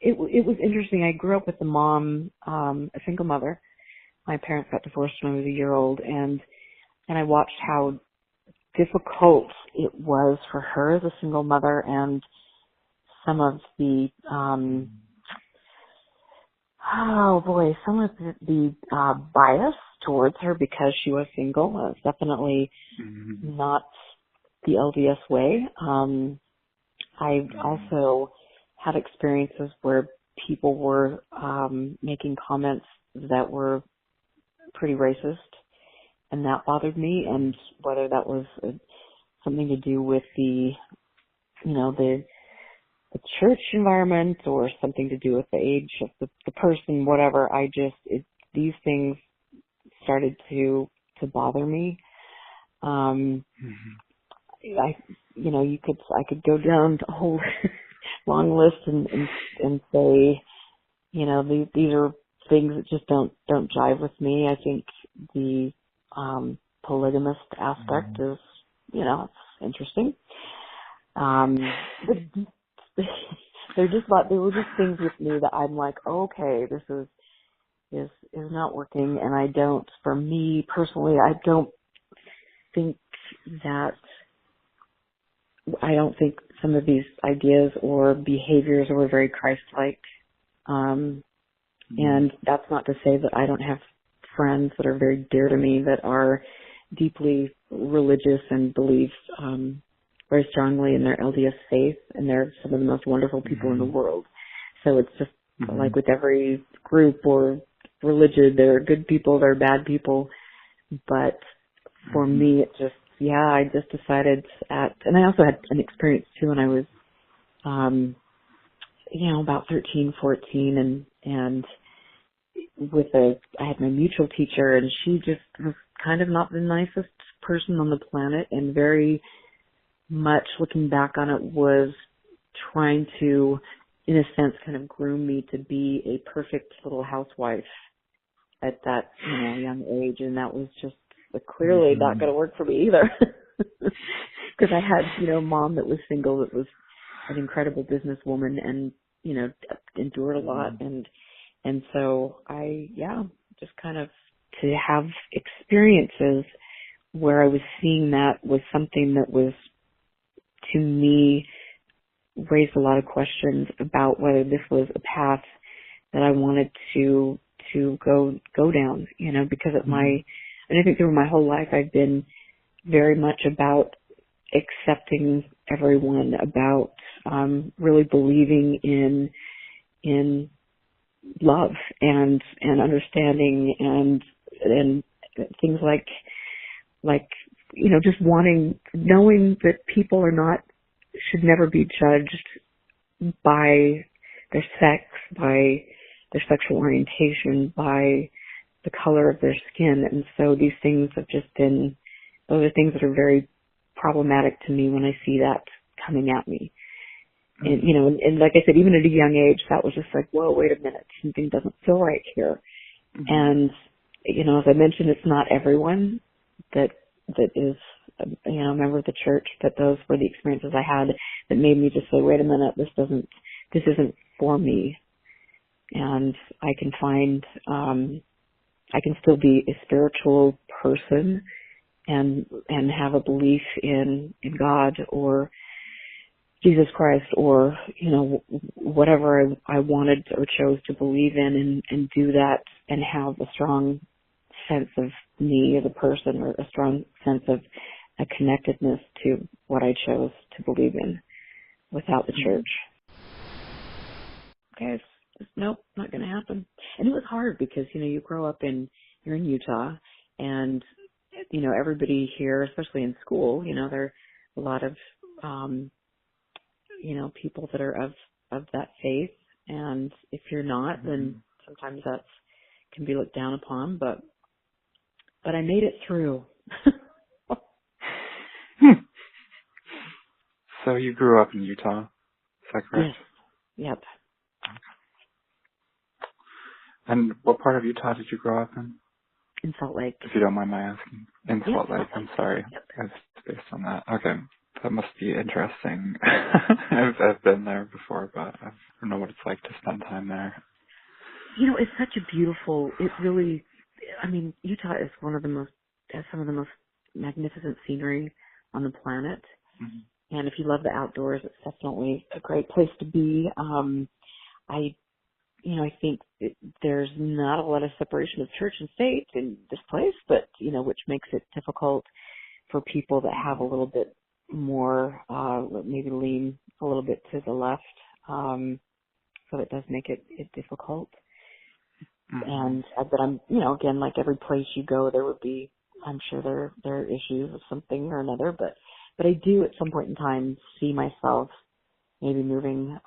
it was interesting. I grew up with a mom, a single mother. My parents got divorced when I was a year old, and I watched how difficult it was for her as a single mother, and some of the, some of the bias towards her because she was single. It was definitely not the LDS way. I also had experiences where people were making comments that were pretty racist, and that bothered me. And whether that was something to do with the church environment or something to do with the age of the person, whatever, these things started to bother me. I could go down a whole long list and say, these are things that just don't jive with me. I think the polygamist aspect is, it's interesting. There were just things with me that I'm like, okay, this is not working, and for me personally, I don't think some of these ideas or behaviors were very Christ-like. And that's not to say that I don't have friends that are very dear to me that are deeply religious and believe very strongly in their LDS faith, and they're some of the most wonderful people in the world. So it's just like with every group or religion, there are good people, there are bad people. But for me, I just decided and I also had an experience too when I was, about 13, 14, and I had my mutual teacher, and she just was kind of not the nicest person on the planet, and very much looking back on it was trying to, in a sense, kind of groom me to be a perfect little housewife at that, young age. And that was just clearly not going to work for me either. Because I had, a mom that was single, that was an incredible businesswoman and, endured a lot. And so just kind of to have experiences where I was seeing that was something that was, to me, raised a lot of questions about whether this was a path that I wanted to go down, because of and I think through my whole life I've been very much about accepting everyone, about really believing in love and understanding and things like just knowing that people should never be judged by their sex, by their sexual orientation, by the color of their skin. And so these things have just been, those are things that are very problematic to me when I see that coming at me. And, and like I said, even at a young age, that was just like, whoa, wait a minute, something doesn't feel right here. Mm-hmm. And, as I mentioned, it's not everyone that is, a member of the church, but those were the experiences I had that made me just say, wait a minute, this isn't for me. And I can find, I can still be a spiritual person and have a belief in God or Jesus Christ or, whatever I wanted or chose to believe in and do that and have a strong sense of me as a person or a strong sense of a connectedness to what I chose to believe in without the church. Okay, nope, not going to happen. And it was hard because, you grow up you're in Utah and, everybody here, especially in school, there are a lot of, people that are of that faith. And if you're not, then sometimes that can be looked down upon, but I made it through. So you grew up in Utah, is that correct? Yes. Yep. And what part of Utah did you grow up in? In Salt Lake. If you don't mind my asking. In Salt Lake, I'm sorry. Yep. It's based on that. Okay. That must be interesting. I've been there before, but I don't know what it's like to spend time there. It's such a beautiful, Utah is has some of the most magnificent scenery on the planet. Mm-hmm. And if you love the outdoors, it's definitely a great place to be. I think there's not a lot of separation of church and state in this place, but, which makes it difficult for people that have a little bit more, maybe lean a little bit to the left. So it does make it difficult. Mm-hmm. And, but I'm, again, like every place you go, there would be, I'm sure there are issues of something or another, but I do at some point in time see myself maybe moving,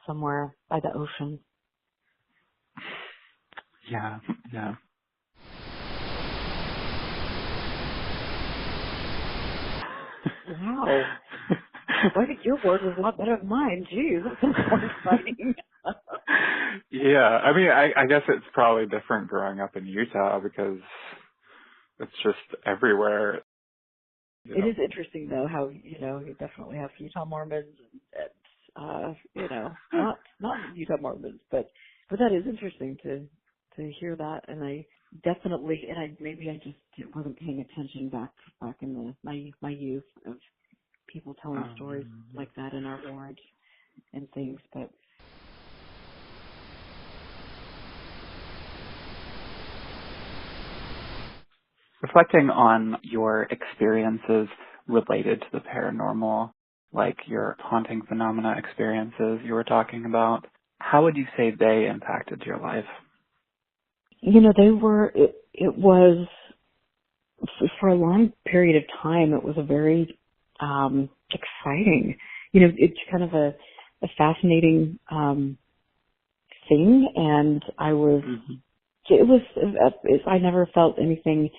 somewhere by the ocean. Yeah. Wow. I think your word was a lot better than mine. Jeez, that's so exciting. Yeah, I guess it's probably different growing up in Utah because it's just everywhere. It is interesting though how you definitely have Utah Mormons and not Utah Mormons, but that is interesting to hear that, and I definitely, maybe I just wasn't paying attention back in my youth of people telling stories like that in our ward and things, but. Reflecting on your experiences related to the paranormal, like your haunting phenomena experiences you were talking about, how would you say they impacted your life? They were, it was, for a long period of time, it was a very exciting, it's kind of a fascinating thing, and I never felt anything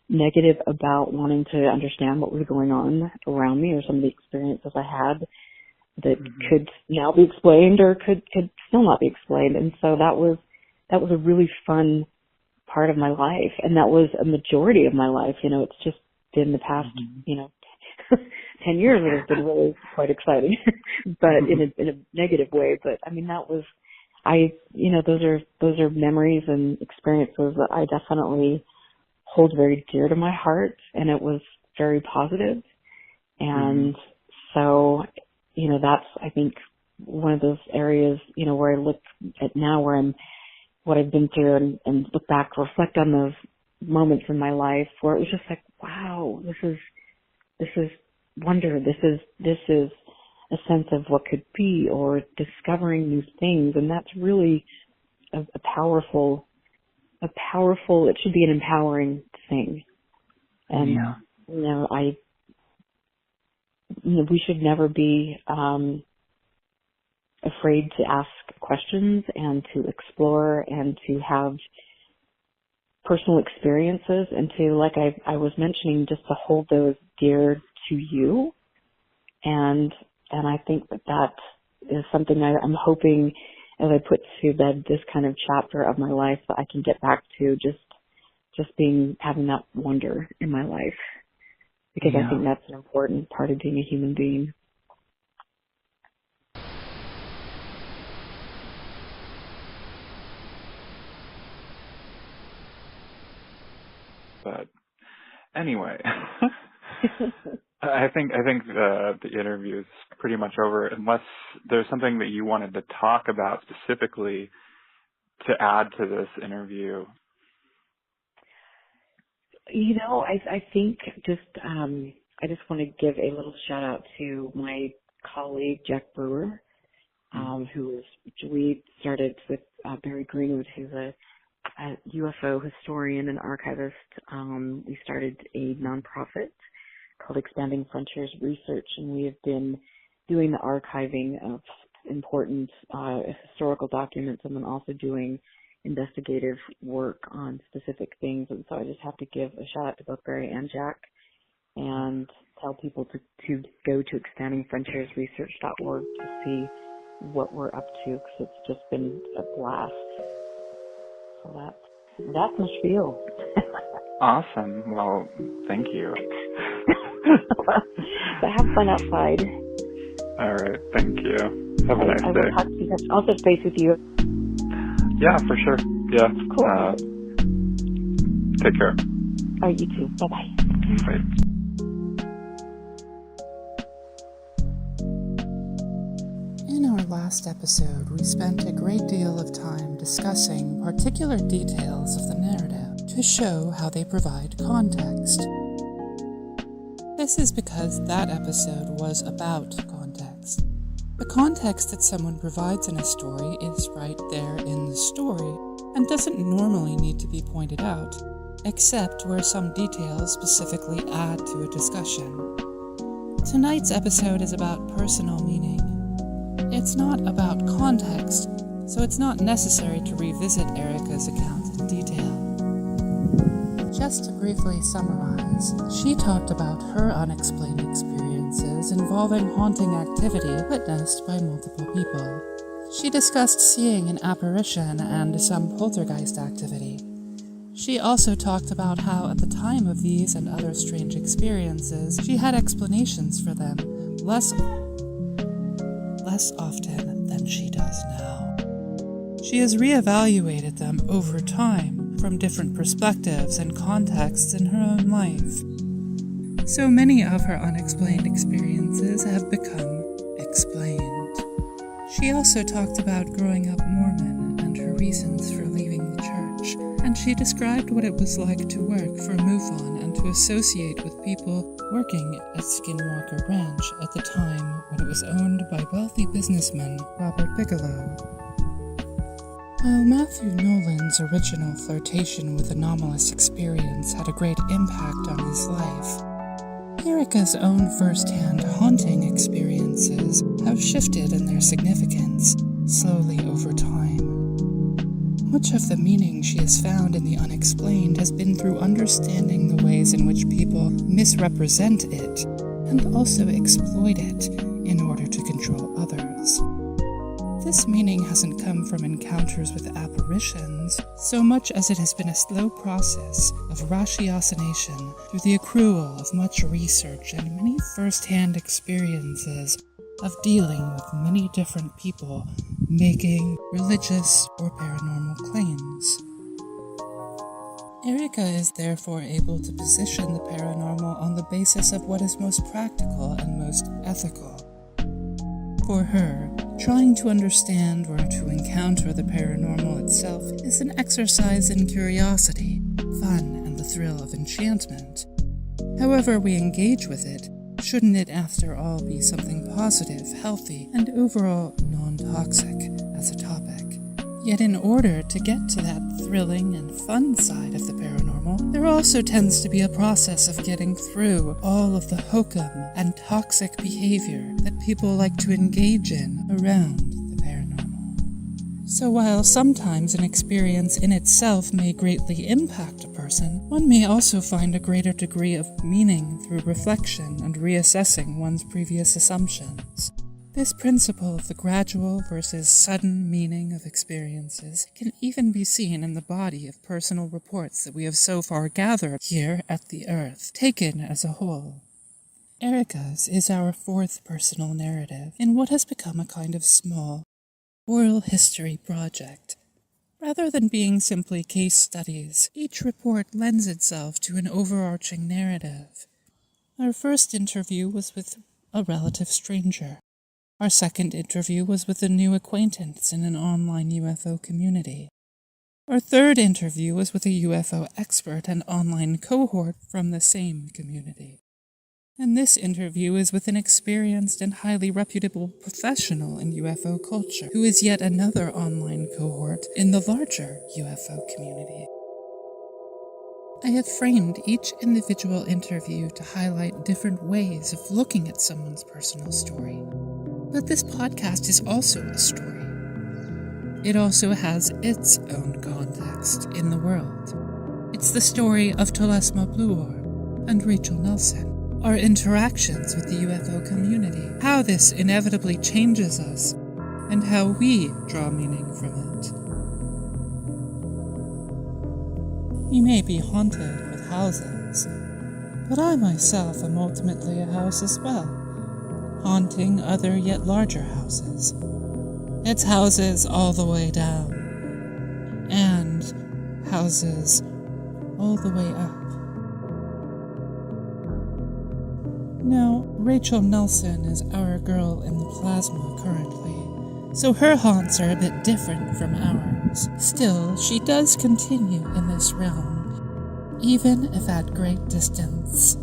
negative about wanting to understand what was going on around me or some of the experiences I had that could now be explained or could still not be explained. And so that was a really fun part of my life. And that was a majority of my life. It's just been the past, 10 years that has been really quite exciting, but in a negative way. But that was, those are memories and experiences that I definitely hold very dear to my heart, and it was very positive. And so, that's, I think, one of those areas, where I look at now what I've been through and look back, reflect on those moments in my life where it was just like, wow, this is wonder. This is a sense of what could be, or discovering new things. And that's really a powerful, it should be an empowering thing. And, we should never be, afraid to ask questions and to explore and to have personal experiences, and to, like I was mentioning, just to hold those dear to you. And I think that is something I'm hoping, as I put to bed this kind of chapter of my life, that I can get back to just having that wonder in my life, because I think that's an important part of being a human being. But anyway, I think the interview is pretty much over, unless there's something that you wanted to talk about specifically to add to this interview. I think I just want to give a little shout out to my colleague, Jack Brewer, we started with Barry Greenwood, who's a UFO historian and archivist. We started a nonprofit called Expanding Frontiers Research, and we have been doing the archiving of important historical documents, and then also doing investigative work on specific things. And so I just have to give a shout out to both Barry and Jack, and tell people to go to expandingfrontiersresearch.org to see what we're up to, because it's just been a blast. So that's my spiel. Awesome. Well, thank you. But have fun outside. All right. Thank you. Have a nice day. I will talk to you. I'll touch base with you. Yeah, for sure. Yeah. Cool. Take care. All right, you too. Bye-bye. Bye. In our last episode, we spent a great deal of time discussing particular details of the narrative to show how they provide context. This is because that episode was about context. The context that someone provides in a story is right there in the story and doesn't normally need to be pointed out, except where some details specifically add to a discussion. Tonight's episode is about personal meaning. It's not about context, so it's not necessary to revisit Erica's account in detail. Just to briefly summarize, she talked about her unexplained experiences involving haunting activity witnessed by multiple people. She discussed seeing an apparition and some poltergeist activity. She also talked about how at the time of these and other strange experiences, she had explanations for them, less often than she does now. She has reevaluated them over time from different perspectives and contexts in her own life. So many of her unexplained experiences have become explained. She also talked about growing up Mormon and her reasons for leaving the church, and she described what it was like to work for MUFON and to associate with people working at Skinwalker Ranch at the time when it was owned by wealthy businessman Robert Bigelow. While Matthew Nolan's original flirtation with anomalous experience had a great impact on his life, Erica's own first-hand haunting experiences have shifted in their significance slowly over time. Much of the meaning she has found in the unexplained has been through understanding the ways in which people misrepresent it and also exploit it in order to control others. This meaning hasn't come from encounters with apparitions so much as it has been a slow process of ratiocination through the accrual of much research and many first-hand experiences of dealing with many different people making religious or paranormal claims. Erica is therefore able to position the paranormal on the basis of what is most practical and most ethical. For her, trying to understand or to encounter the paranormal itself is an exercise in curiosity, fun, and the thrill of enchantment. However we engage with it, shouldn't it after all be something positive, healthy, and overall non-toxic as a topic? Yet in order to get to that thrilling and fun side of the paranormal, there also tends to be a process of getting through all of the hokum and toxic behavior that people like to engage in around the paranormal. So while sometimes an experience in itself may greatly impact a person, one may also find a greater degree of meaning through reflection and reassessing one's previous assumptions. This principle of the gradual versus sudden meaning of experiences can even be seen in the body of personal reports that we have so far gathered here at the Earth, taken as a whole. Erica's is our fourth personal narrative in what has become a kind of small oral history project. Rather than being simply case studies, each report lends itself to an overarching narrative. Our first interview was with a relative stranger. Our second interview was with a new acquaintance in an online UFO community. Our third interview was with a UFO expert and online cohort from the same community. And this interview is with an experienced and highly reputable professional in UFO culture, who is yet another online cohort in the larger UFO community. I have framed each individual interview to highlight different ways of looking at someone's personal story. But this podcast is also a story. It also has its own context in the world. It's the story of Telesma Blooorb and Rachel Nelson, our interactions with the UFO community, how this inevitably changes us, and how we draw meaning from it. You may be haunted with houses, but I myself am ultimately a house as well, haunting other yet larger houses. It's houses all the way down, and houses all the way up. Now, Rachel Nelson is our girl in the plasma currently, so her haunts are a bit different from ours. Still, she does continue in this realm, even if at great distance.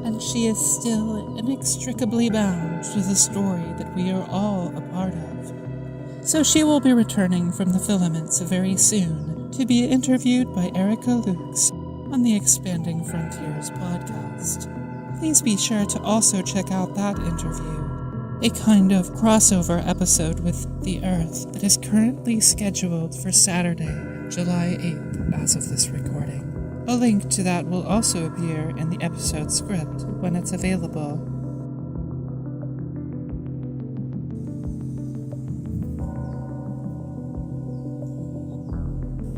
And she is still inextricably bound to the story that we are all a part of. So she will be returning from the filaments very soon to be interviewed by Erica Lukes on the Expanding Frontiers podcast. Please be sure to also check out that interview, a kind of crossover episode with the Earth that is currently scheduled for Saturday, July 8th as of this recording. A link to that will also appear in the episode script when it's available.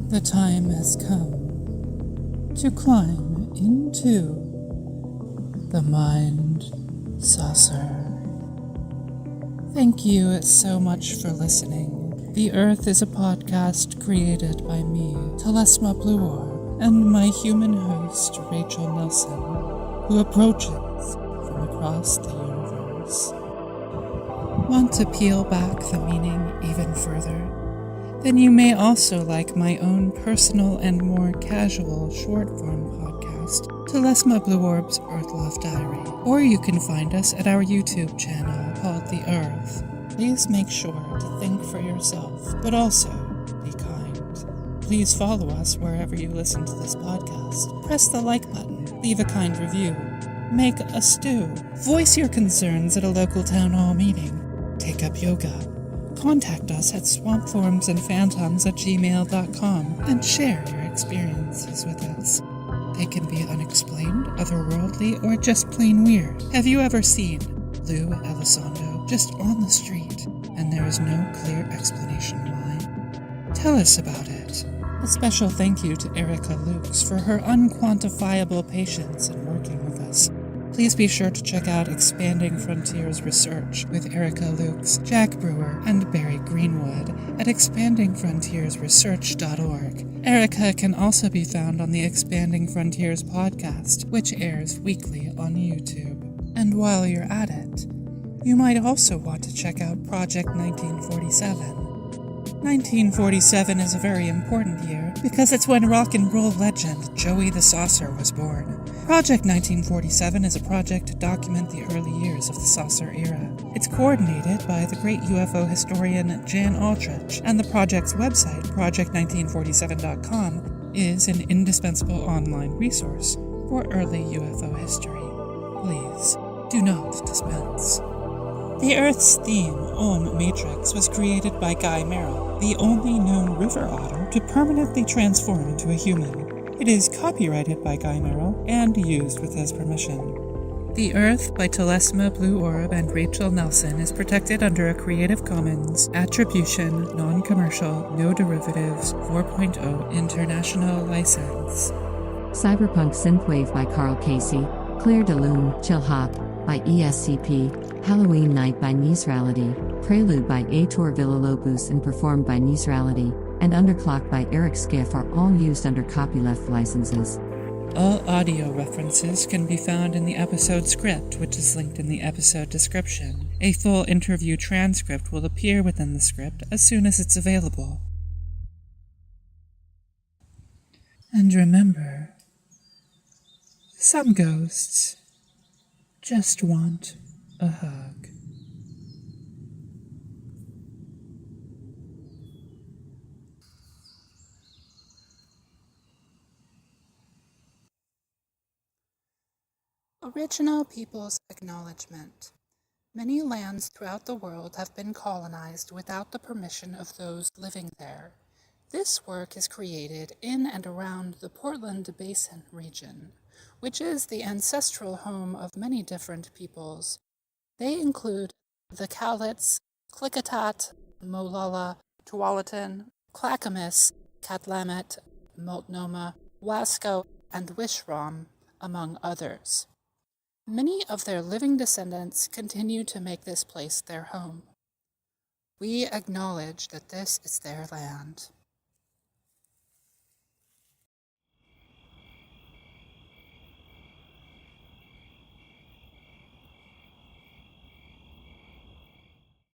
The time has come to climb into the Mind Saucer. Thank you so much for listening. The Earth is a podcast created by me, Telesma Blooorb, and my human host, Rachel Nelson, who approaches from across the universe. Want to peel back the meaning even further? Then you may also like my own personal and more casual short-form podcast, Telesma Bloorb's Earth Love Diary, or you can find us at our YouTube channel called The Earth. Please make sure to think for yourself, but also be kind. Please follow us wherever you listen to this podcast. Press the like button, leave a kind review, make a stew, voice your concerns at a local town hall meeting, take up yoga, contact us at swampformsandphantoms@gmail.com, and share your experiences with us. They can be unexplained, otherworldly, or just plain weird. Have you ever seen Lou Elizondo just on the street and there is no clear explanation why? Tell us about it. A special thank you to Erica Lukes for her unquantifiable patience in working with us. Please be sure to check out Expanding Frontiers Research with Erica Lukes, Jack Brewer, and Barry Greenwood at expandingfrontiersresearch.org. Erica can also be found on the Expanding Frontiers podcast, which airs weekly on YouTube. And while you're at it, you might also want to check out Project 1947. 1947 is a very important year because it's when rock and roll legend Joey the Saucer was born. Project 1947 is a project to document the early years of the saucer era. It's coordinated by the great UFO historian Jan Aldrich, and the project's website, project1947.com, is an indispensable online resource for early UFO history. Please, do not dispense. The Earth's theme, Om Matrix, was created by Guy Merrill, the only known river otter to permanently transform into a human. It is copyrighted by Guy Merrill and used with his permission. The Earth by Telesma Blooorb and Rachel Nelson is protected under a Creative Commons Attribution, Non-Commercial, No Derivatives 4.0 International License. Cyberpunk Synthwave by Carl Casey, Claire de Lune, Chill Hop by ESCP, Halloween Night by Nisrality, Prelude by Aitor Villalobos and performed by Nisrality, and Underclock by Eric Skiff are all used under copyleft licenses. All audio references can be found in the episode script, which is linked in the episode description. A full interview transcript will appear within the script as soon as it's available. And remember, some ghosts just want a hug. Original Peoples Acknowledgement. Many lands throughout the world have been colonized without the permission of those living there. This work is created in and around the Portland Basin region, which is the ancestral home of many different peoples. They include the Cowlitz, Klikatat, Molala, Tualatin, Clackamas, Kathlamet, Multnomah, Wasco, and Wishram, among others. Many of their living descendants continue to make this place their home. We acknowledge that this is their land.